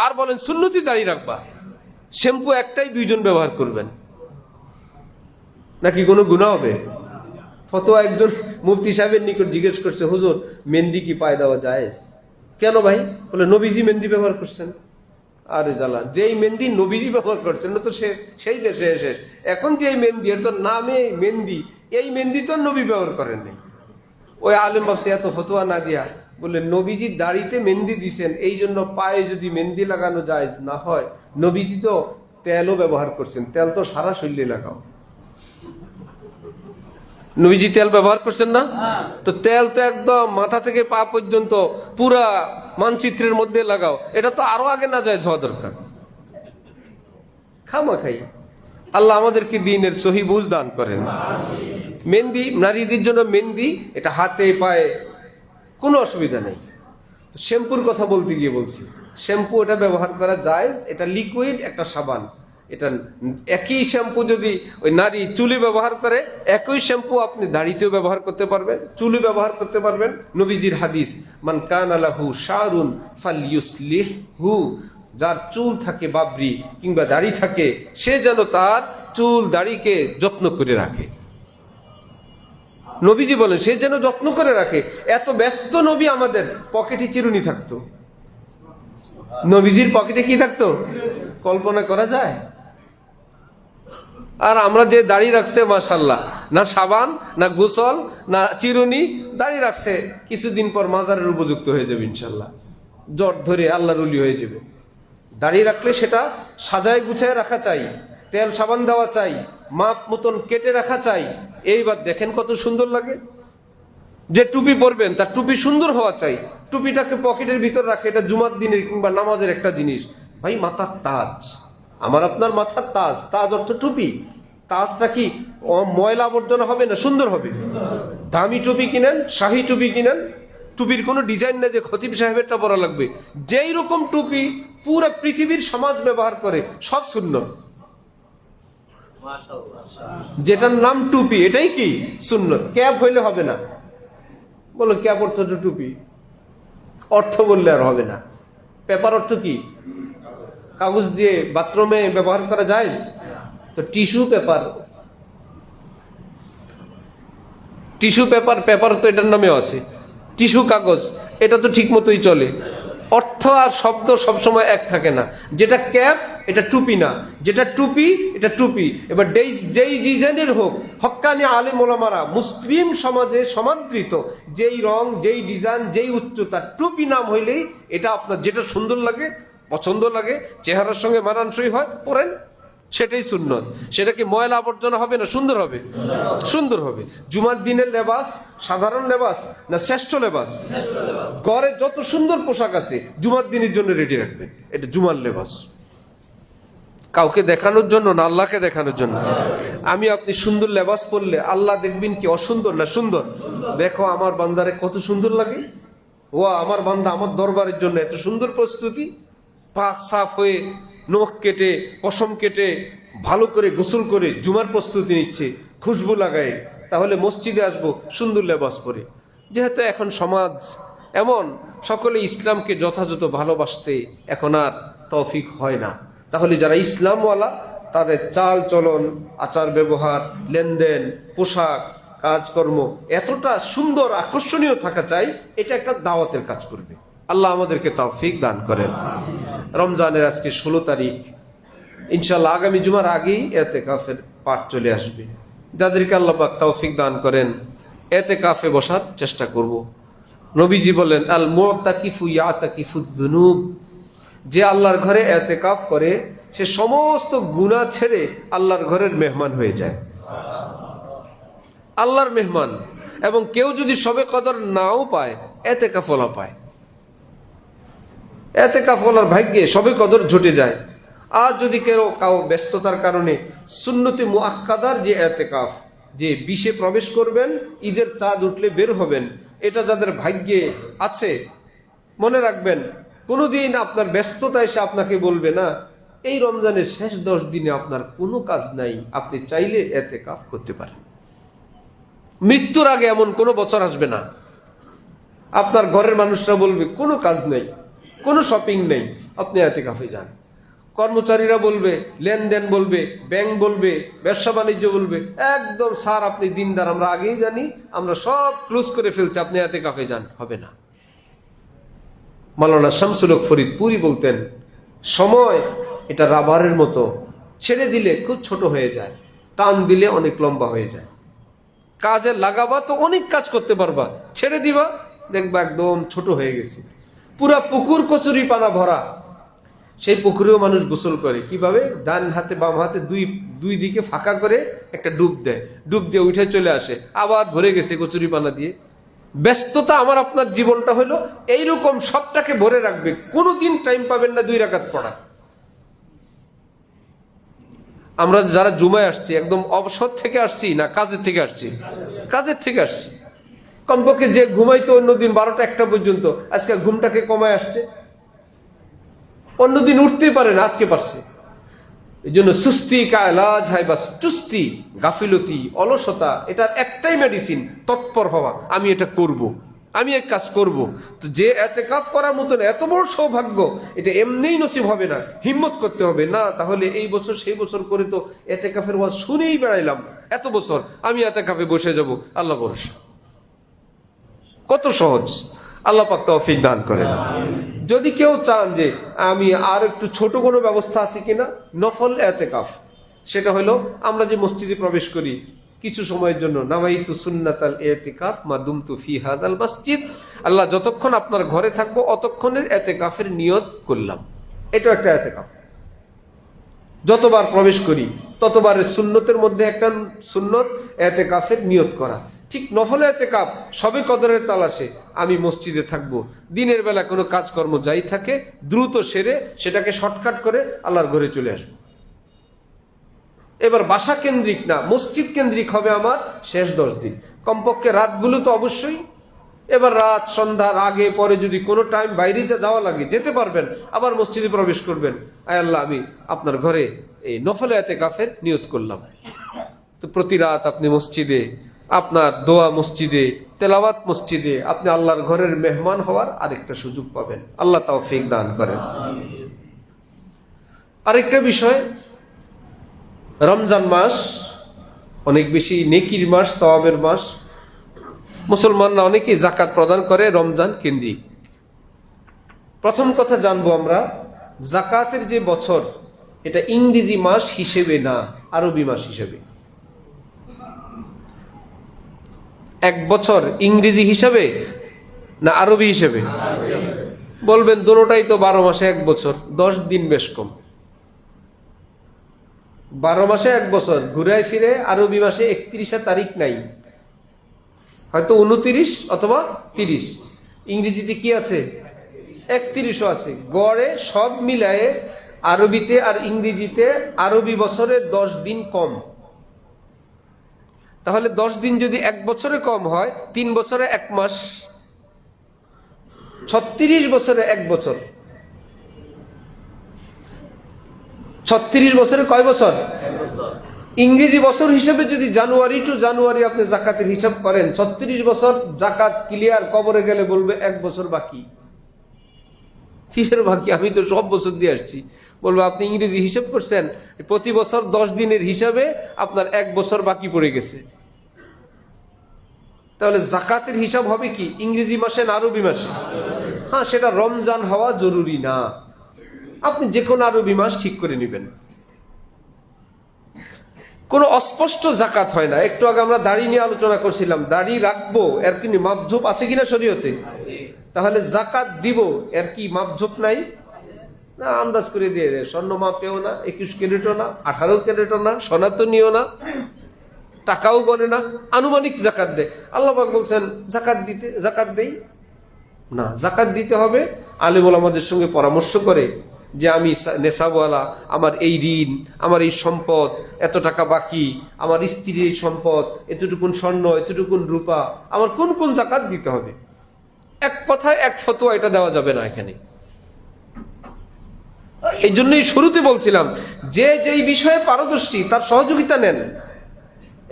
A: আর বলেন সুন্নতি দাড়ি রাখবা। শ্যাম্পু একটাই দুইজন ব্যবহার করবেন, নাকি কোনো গুনাহ হবে? ফতোয়া একজন মুফতি সাহেবের নিকট জিজ্ঞেস করছে, হুজুর মেহেন্দি কি পায়ে দেওয়া জায়েজ? কেন ভাই? বলে নবীজি মেহেন্দি ব্যবহার করছেন। আরে জ্বালা, যেই মেহেন্দি নবীজি ব্যবহার করছেন না তো সেই দেশে এসে এখন যে মেহেন্দি, এর তো নামে মেহেন্দি, এই মেহেন্দি তো নবী ব্যবহার করেন নাই। ওই আলেম ভাবছে এত ফতোয়া না দিয়া বলে নবীজি দাড়িতে মেহেন্দি দিছেন, এই জন্য পায়ে যদি মেহেন্দি লাগানো জায়েজ না হয়, নবীজি তো তেলও ব্যবহার করছেন, তেল তো সারা শরীরে লাগাও। নবীজি তেল ব্যবহার করছেন না? তো তেল তো একদম মাথা থেকে পা পর্যন্ত পুরা মানচিত্রের মধ্যে লাগাও, এটা তো আরো আগে না যায় হওয়া দরকার। খামাখাই। আল্লাহ আমাদেরকে দ্বীনের সহি বুঝ দান করেন। মেহেন্দি, নারীদের জন্য মেহেন্দি, এটা হাতে পায়ে কোনো অসুবিধা নেই। শ্যাম্পুর কথা বলতে গিয়ে বলছি, শ্যাম্পু এটা ব্যবহার করা যায়, এটা লিকুইড একটা সাবান। এটা একই শ্যাম্পু যদি ওই নারী চুলে ব্যবহার করে, একই শ্যাম্পু আপনি দাড়িতেও ব্যবহার করতে পারবেন, চুলে ব্যবহার করতে পারবেন। নবীজির হাদিস, মান কানা লাহু শারুন ফালইউসলিহু, যার চুল থাকে বাবরি কিংবা দাড়ি থাকে, সে যেন তার চুল দাড়িকে যত্ন করে রাখে। নবীজি বলেন সে যেন যত্ন করে রাখে। এত ব্যস্ত নবী, আমাদের পকেটে চিরুনি থাকতো। নবীজির পকেটে কি থাকতো কল্পনা করা যায়? আর আমরা যে দাড়ি রাখছে মাশাআল্লাহ, না সাবান, না গোসল, না চিরুনি, দাড়ি রাখছে, কিছুদিন পর মাজারের উপযুক্ত হয়ে যাবে ইনশাল্লাহ, জট ধরে আল্লাহর ওলি হয়ে যাবে। দাড়ি রাখলে সেটা সাজায় গুছায় রাখা চাই, তেল সাবান দেওয়া চাই, মাপ মতন কেটে রাখা চাই। এইবার দেখেন কত সুন্দর লাগে। যে টুপি পরবেন তার টুপি সুন্দর হওয়া চাই, টুপিটাকে পকেটের ভিতর রাখে, এটা জুমার দিনের কিংবা নামাজের একটা জিনিস। ভাই মাথার তাজ, আমার আপনার মাথার তাজ, তাজ অর্থ টুপি। তাজটা কি ময়লা আবর্জনা হবে না, সুন্দর হবে। দামি টুপি কিনেন, শাহী টুপি কিনেন, টুপির কোনো ডিজাইন না যে খতিব সাহেবেরটা পরা লাগবে। যেই রকম টুপি পুরো পৃথিবীর সমাজ ব্যবহার করে, সব সুন্নত। যেটার নাম টুপি এটাই কি সুন্নত। ক্যাপ হইলে হবে না। বলো ক্যাপ অর্থ তো টুপি, অর্থ বললে আর হবে না। পেপার অর্থ কি? কাগজ দিয়ে বাথরুমে ব্যবহার করা যায়। তো tissue paper, tissue paper, paper তো এটার নামেও আছে। টিস্যু কাগজ, এটা তো ঠিক মতোই চলে। অর্থ আর শব্দ সবসময় এক থাকে না। যেটা ক্যাপ এটা টুপি না, যেটা টুপি এটা টুপি। এবার যেই ডিজাইনের হোক, হক্কানি আলেম ওলামারা মুসলিম সমাজে সমাদৃত যেই রং, যেই ডিজাইন, যেই উচ্চতা, টুপি নাম হইলেই এটা আপনার যেটা সুন্দর লাগে, পছন্দ লাগে, চেহারার সঙ্গে মানানসই হয়, পরেন, সেটাই সুন্নত। সেটা কি ময়লা আবর্জনা হবে না সুন্দর হবে? সুন্দর হবে। জুমার দিনের লেবাস সাধারণ লেবাস না শ্রেষ্ঠ লেবাস? ঘরে যত সুন্দর পোশাক আছে জুমার দিনের জন্য রেডি রাখবেন, এটা জুমার লেবাস। কাউকে দেখানোর জন্য না, আল্লাহকে দেখানোর জন্য। আমি আপনি সুন্দর লেবাস পরলে আল্লাহ দেখবেন কি অসুন্দর না সুন্দর? দেখো আমার বান্দারে কত সুন্দর লাগে, ও আমার বান্দা আমার দরবারের জন্য এত সুন্দর প্রস্তুতি, পাক সাফ হয়ে নখ কেটে পশম কেটে ভালো করে গোসল করে জুমার প্রস্তুতি নিচ্ছে। খুশবু লাগাই, তাহলে মসজিদে আসবো সুন্দর লেবাস পরে। যেহেতু এখন সমাজ এমন, সকলে ইসলামকে যথাযথ ভালোবাসতে এখন আর তৌফিক হয় না। তাহলে যারা ইসলামওয়ালা তাদের চাল চলন, আচার ব্যবহার, লেনদেন, পোশাক, কাজকর্ম এতটা সুন্দর আকর্ষণীয় থাকা চাই, এটা একটা দাওয়াতের কাজ করবে। আল্লাহ আমাদেরকে তৌফিক দান করেন। রমজানের আজকে 16 তারিখ, ইনশাআল্লাহ আগামী জুমার আগেই ইতিকাফের পাঠ চলে আসবে। যাদেরকে আল্লাহ পাক তৌফিক দান করেন ইতিকাফে বসার চেষ্টা করব। নবীজি বলেন, আল মুতাকিফু ইয়াতাকিফুয যুনুব, যে আল্লাহর ঘরে ইতিকাফ করে সে সমস্ত গুনাহ ছেড়ে আল্লাহর ঘরের মেহমান হয়ে যায়, আল্লাহর মেহমান। এবং কেউ যদি শবে কদর নাও পায়, ইতিকাফওয়ালা পায়। ইতিকাফওয়ালার ভাগ্যে শবে কদর জুটে যায়। আর যদি কাউ ব্যস্ততার কারণে সুন্নতে মুআক্কাদার যে ইতিকাফ, যে 20-এ প্রবেশ করবেন, ঈদের চাঁদ উঠলে বের হবেন, এটা যাদের ভাগ্যে আছে, মনে রাখবেন কোনোদিন আপনার ব্যস্ততা এসে আপনাকে বলবে না এই রমজানের শেষ 10 দিনে আপনার কোনো কাজ নাই, আপনি চাইলে ইতিকাফ করতে পারেন। মৃত্যুর আগে এমন কোনো বছর আসবে না আপনার ঘরের মানুষরা বলবে কোনো কাজ নেই, কোনো শপিং নেই, আপনি ইতিকাফে যান। কর্মচারীরা বলবে, লেনদেন বলবে, ব্যাংক বলবে, ব্যবসা বাণিজ্য বলবে, একদম স্যার আপনি দিনদার, আমরা আগেই জানি, আমরা সব ক্লোজ করে ফেলছি, আপনি ইতিকাফে যান। হবে না। মাওলানা শামসুল হক ফরিদপুরি বলতেন, সময় এটা রাবারের মতো, ছেড়ে দিলে খুব ছোট হয়ে যায়, টান দিলে অনেক লম্বা হয়ে যায়। কাজে লাগাবা তো অনেক কাজ করতে পারবা, ছেড়ে দিবা দেখবা একদম ছোট হয়ে গেছে। পুরা পুকুর কচুরি পানা ভরা, সেই পুকুরেও মানুষ গোসল করে কিভাবে? ডান হাতে বাম হাতে দুই দিকে ফাঁকা করে একটা ডুব দেয়, ডুব দিয়ে উঠে চলে আসে, আবার ভরে গেছে কচুরি পানা দিয়ে। ব্যস্ততা আমার আপনার জীবনটা হলো এইরকম, সবটাকে ভরে রাখবে, কোনোদিন টাইম পাবেন না 2 রাকাত পড়া। আমরা যারা জুমায় আসছি একদম অবসর থেকে আসছি না কাজের থেকে আসছি? কাজের থেকে আসছি। কমপক্ষে যে ঘুমাইতো অন্যদিন 12টা 1টা পর্যন্ত, আজকে ঘুমটাকে কমায় আসছে। অন্যদিন উঠতেই পারে না, আজকে পারছে। এই জন্য সুস্তি কা এলাজ হয়, বাস চুস্তি, গাফিলতি, অলসতা, এটার একটাই মেডিসিন, তৎপর হওয়া। আমি এটা করব, আমি এক কাজ করব। তো যে ইতিকাফ করার মতন এত বড় সৌভাগ্য, এটা এমনিই নসিব হবে না, হিম্মত করতে হবে। না তাহলে এই বছর সেই বছর করে তো ইতিকাফের ওয়াজ শুনেই বেড়াইলাম এত বছর, আমি ইতিকাফে বসে যাব। আল্লাহ ভরসা, কত সহজ। আল্লাহ পাক তৌফিক দান করেন। যদি কেউ চান যে আমি আর একটু ছোট কোনো ব্যবস্থা আছে কিনা, নফল ইতিকাফ, সেটা হলো আমরা যে মসজিদে প্রবেশ করি কিছু সময়ের জন্য, নাওয়াইতু সুন্নাতাল ইতিকাফ মা দুমতু ফি হাদাল মসজিদ, আল্লাহ যতক্ষণ আপনার ঘরে থাকবো অতক্ষণের ইতিকাফের নিয়ত করলাম। এটা একটা ইতিকাফ। যতবার প্রবেশ করি ততবারের সুন্নতের মধ্যে একটা সুন্নত ইতিকাফের নিয়ত করা। ঠিক নফল ইতিকাফ শবে কদরের তালাশে আমি মসজিদে থাকবো, দিনের বেলা কোনো কাজকর্ম যাই থাকে দ্রুত সেরে সেটাকে শর্টকাট করে আল্লাহর ঘরে চলে আসবো। এবার বাসা কেন্দ্রিক না, মসজিদ কেন্দ্রিক হবে আমার শেষ 10 দিন। কমপক্ষে রাতগুলো তো অবশ্যই, এবার রাত সন্ধ্যার আগে পরে যদি কোনো টাইম বাইরে যাওয়া লাগে যেতে পারবেন, আবার মসজিদে প্রবেশ করবেন। আয় আল্লাহ, আমি আপনার ঘরে এই নফল ইতিকাফের নিয়ত করলাম। তো প্রতি রাত আপনি মসজিদে, আপনার দোয়া মসজিদে, তেলাওয়াত মসজিদে, আপনি আল্লাহর ঘরের মেহমান হওয়ার আরেকটা সুযোগ পাবেন। আল্লাহ তৌফিক দান করেন। আরেকটা বিষয়, রমজান মাস অনেক বেশি নেকির মাস, সওয়াবের মাস। মুসলমানরা অনেকেই যাকাত প্রদান করে রমজান কেন্দ্রিক। প্রথম কথা জানবো আমরা, যাকাতের যে বছর, এটা ইংরেজি মাস হিসেবে না, আরবি মাস হিসেবে। এক বছর ইংরেজি হিসাবে না আরবি হিসেবে? বলবেন দুটোটাই তো 12 মাসে 1 বছর, 10 দিন বেশ কম। 12 মাসে 1 বছর, ঘুরায় ফিরে আরবি মাসে 31 তারিখ নাই, হয়তো 29 অথবা 30। ইংরেজিতে কি আছে? 31ও আছে। গড়ে সব মিলায়ে আরবিতে আর ইংরেজিতে আরবি বছরে 10 দিন কম। তাহলে 10 দিন যদি 1 বছরে কম হয়, 3 বছরে 1 মাস, 36 বছরে 1 বছর। 36 বছরে কয় বছর? ইংরেজি বছর হিসেবে যদি জানুয়ারি টু জানুয়ারি আপনি জাকাতের হিসাব করেন, 36 বছর জাকাত ক্লিয়ার, কবরে গেলে বলবে 1 বছর বাকি। কিসের বাকি? আমি তো সব বছর দিয়ে আসছি। বলবো আপনি ইংরেজি হিসাব করছেন, প্রতি বছর 10 দিনের হিসাবে আপনার 1 বছর বাকি পড়ে গেছে। তাহলে জাকাতের হিসাব হবে কি ইংরেজি মাসে না আরবি মাসে? হ্যাঁ, সেটা রমজান হওয়া জরুরি না, আপনি যে কোনো আরবি মাস ঠিক করে নেবেন। কোনো অস্পষ্ট জাকাত হয় না। একটু আগে আমরা দাড়ি নিয়ে আলোচনা করছিলাম, দাড়ি রাখবো এর কি মাপঝোপ আছে কিনা শরীয়তে? তাহলে জাকাত দিব এর কি মাপঝোপ নাই? না, আন্দাজ করে দিয়ে দেয়, স্বর্ণ মাপেও না, 21 ক্যারেটও না, 18 ক্যারেটও না, সনাতনীয় না, টাকাও বলে না, আনুমানিক জাকাত দেয়। আল্লাহ পাক বলছেন জাকাত দিতে, জাকাত দেই না। জাকাত দিতে হবে আলেম ওলামাদের সঙ্গে পরামর্শ করে, যে আমি নেশাবওয়ালা, আমার এই ঋণ, আমার এই সম্পদ, এত টাকা বাকি, আমার স্ত্রীর এই সম্পদ, এতটুকুন স্বর্ণ, এতটুকুন রূপা, আমার কোন কোন জাকাত দিতে হবে। এক কথায় এক ফতোয়া এটা দেওয়া যাবে না এখানে। এই জন্যই শুরুতে বলছিলাম যে যেই বিষয়ে পারদর্শী তার সহযোগিতা নেন।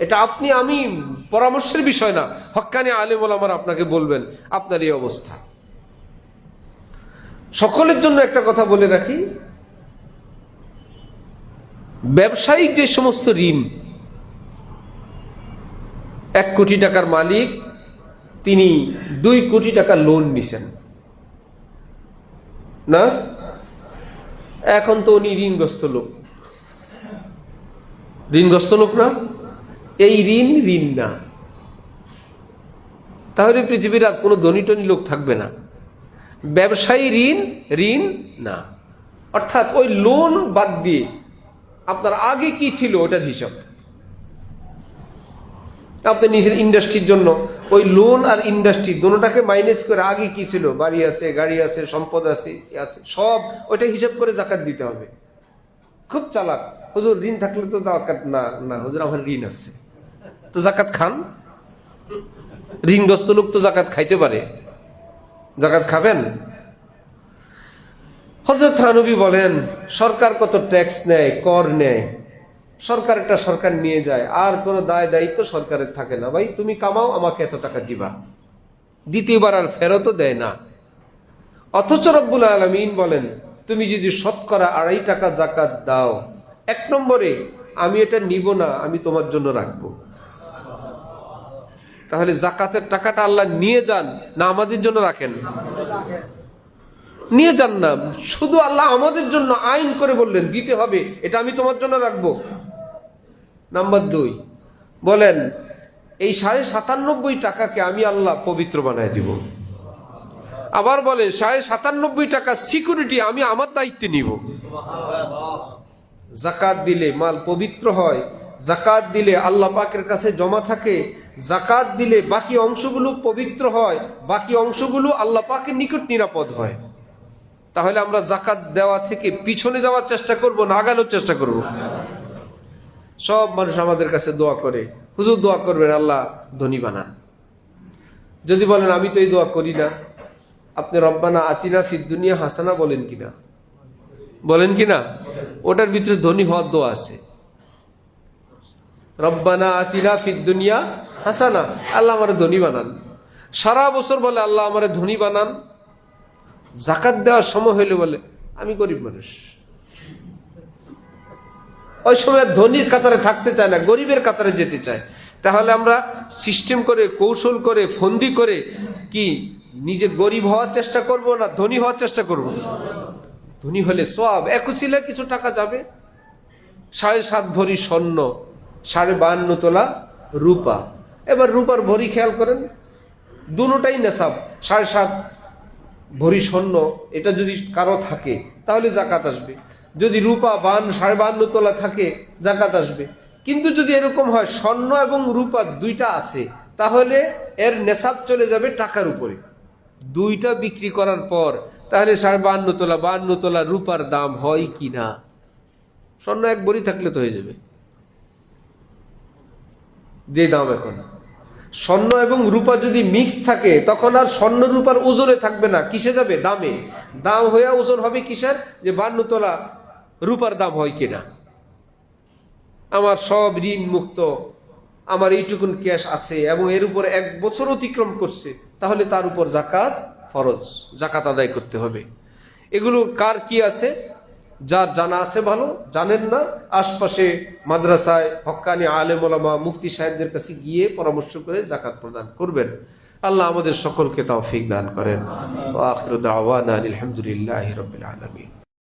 A: এটা আপনি আমি পরামর্শের বিষয় না, হক্কানি আলেম ওলামারা আপনাকে বলবেন আপনার এই অবস্থা। সকলের জন্য একটা কথা বলে রাখি, ব্যবসায়িক যে সমস্ত ঋণ, 1 কোটি টাকার মালিক তিনি 2 কোটি টাকা লোন নিছেন না, এখন তো উনি ঋণগ্রস্ত লোক। ঋণগ্রস্ত লোক না, এই ঋণ না। তাহলে পৃথিবীর আর কোনো ধনী টনী লোক থাকবে না। ব্যবসায়ী ঋণ না, অর্থাৎ ওই লোন বাদ দিয়ে আপনার আগে কি ছিল ওটার হিসাব। আপনি নিজের ইন্ডাস্ট্রির জন্য ওই লোন আর ইন্ডাস্ট্রি দুটোটাকে মাইনাস করে আগে কি ছিল, বাড়ি আছে, গাড়ি আছে, সম্পদ আছে, সব ওইটা হিসাব করে জাকাত দিতে হবে। খুব চালাক, হুজুর ঋণ থাকলে তো জাকাত না, না হুজুর আমার ঋণ আছে তো জাকাত খান। ঋণগ্রস্ত লোক তো জাকাত খাইতে পারে, জাকাত খাবেন? হযরত থানবী বলেন সরকার কত ট্যাক্স নেয়, কর নেয়, সরকার একটা সরকার নিয়ে যায়, আর কোনো দায় দায়িত্ব সরকারের থাকে না। ভাই তুমি কামাও, আমাকে এত টাকা দিবা, দ্বিতীয়বার আর ফেরতও দেয় না। অথচ রব্বুল আলামিন বলেন তুমি যদি শতকরা 2.5 টাকা জাকাত দাও, 1 নম্বরে আমি এটা নিব না, আমি তোমার জন্য রাখবো। তাহলে জাকাতের টাকাটা আল্লাহ নিয়ে যান না আমাদের জন্য রাখেন? নিয়ে যান না, শুধু আল্লাহ আমাদের জন্য আইন করে বললেন দিতে হবে, এটা আমি তোমার জন্য রাখবো। নাম্বার 2 বলেন এই 97.5 টাকাকে আমি আল্লাহ পবিত্র বানায় দিব। আবার বলে 97.5 টাকা সিকিউরিটি আমি আমার দায়িত্বে নিব। জাকাত দিলে মাল পবিত্র হয়, জাকাত দিলে আল্লাহ পাকের কাছে জমা থাকে, জাকাত দিলে বাকি অংশগুলো পবিত্র হয়, বাকি অংশগুলো আল্লাহ পাকের নিকট নিরাপদ হয়। তাহলে আমরা জাকাত দেওয়া থেকে পিছনে যাওয়ার চেষ্টা করব না আগানোর চেষ্টা করব? সব মানুষ আমাদের কাছে দোয়া করে, হুজুর দোয়া করবেন আল্লাহ ধনী বানান। যদি বলেন আমি তো এই দোয়া করি না, আপনি রব্বানা আতিনা ফিদ দুনিয়া হাসানা বলেন কিনা? বলেন কিনা? ওটার ভিতরে ধনী হওয়ার দোয়া আছে। রব্বানা আতিনা ফিদ দুনিয়া হাসানা, আল্লাহ আমারে ধনী বানান। সারা বছর বলে আল্লাহ আমারে ধনী বানান, জাকাত দেওয়ার সময় হইলে বলে আমি গরিব মানুষ। ওই সময় ধনীর কাতারে থাকতে চায় না, গরিবের কাতারে যেতে চায়। তাহলে আমরা সিস্টেম করে, কৌশল করে, ফন্দি করে কি নিজে গরিব হওয়ার চেষ্টা করব না ধনী হওয়ার চেষ্টা করব? ধনী হলে সওয়াব, একুচিলে কিছু টাকা যাবে। 7.5 ভরি স্বর্ণ, 52 তোলা রূপা। এবার রূপার ভরি খেয়াল করেন, দুটোটাই নেশাব। 7.5 ভরি স্বর্ণ এটা যদি কারো থাকে তাহলে জাকাত আসবে। যদি রূপা 52 তোলা থাকে জাকাত আসবে। কিন্তু যদি এরকম হয় স্বর্ণ এবং রূপা দুইটা আছে, তাহলে এর নেশাব চলে যাবে টাকার উপরে। দুইটা বিক্রি করার পর তাহলে 52 তোলা 52 তোলা রূপার দাম হয় কি না? স্বর্ণ 1 ভরি থাকলে তো হয়ে যাবে যে দাম। এখন স্বর্ণ এবং রূপা যদি মিক্স থাকে তখন আর স্বর্ণ রূপার ওজনে থাকবে না, কিসে যাবে? দামে। দাম হয়ে ওজন হবে কিসের? যে 52 তোলা রূপার দাম হয় কিনা। আমার সব ঋণ মুক্ত, আমার এইটুকুন ক্যাশ আছে এবং এর উপর 1 বছর অতিক্রম করছে, তাহলে তার উপর জাকাত ফরজ, জাকাত আদায় করতে হবে। এগুলো কার কি আছে, যার জানা আছে ভালো, জানেন না আশপাশে মাদ্রাসায় হক্কানি আলেম ওলামা মুফতি সাহেবদের কাছে গিয়ে পরামর্শ করে জাকাত প্রদান করবেন। আল্লাহ আমাদের সকলকে তৌফিক দান করেন। ওয়া আখিরু দাওয়ানা আলহামদুলিল্লাহি রাব্বিল আলামিন।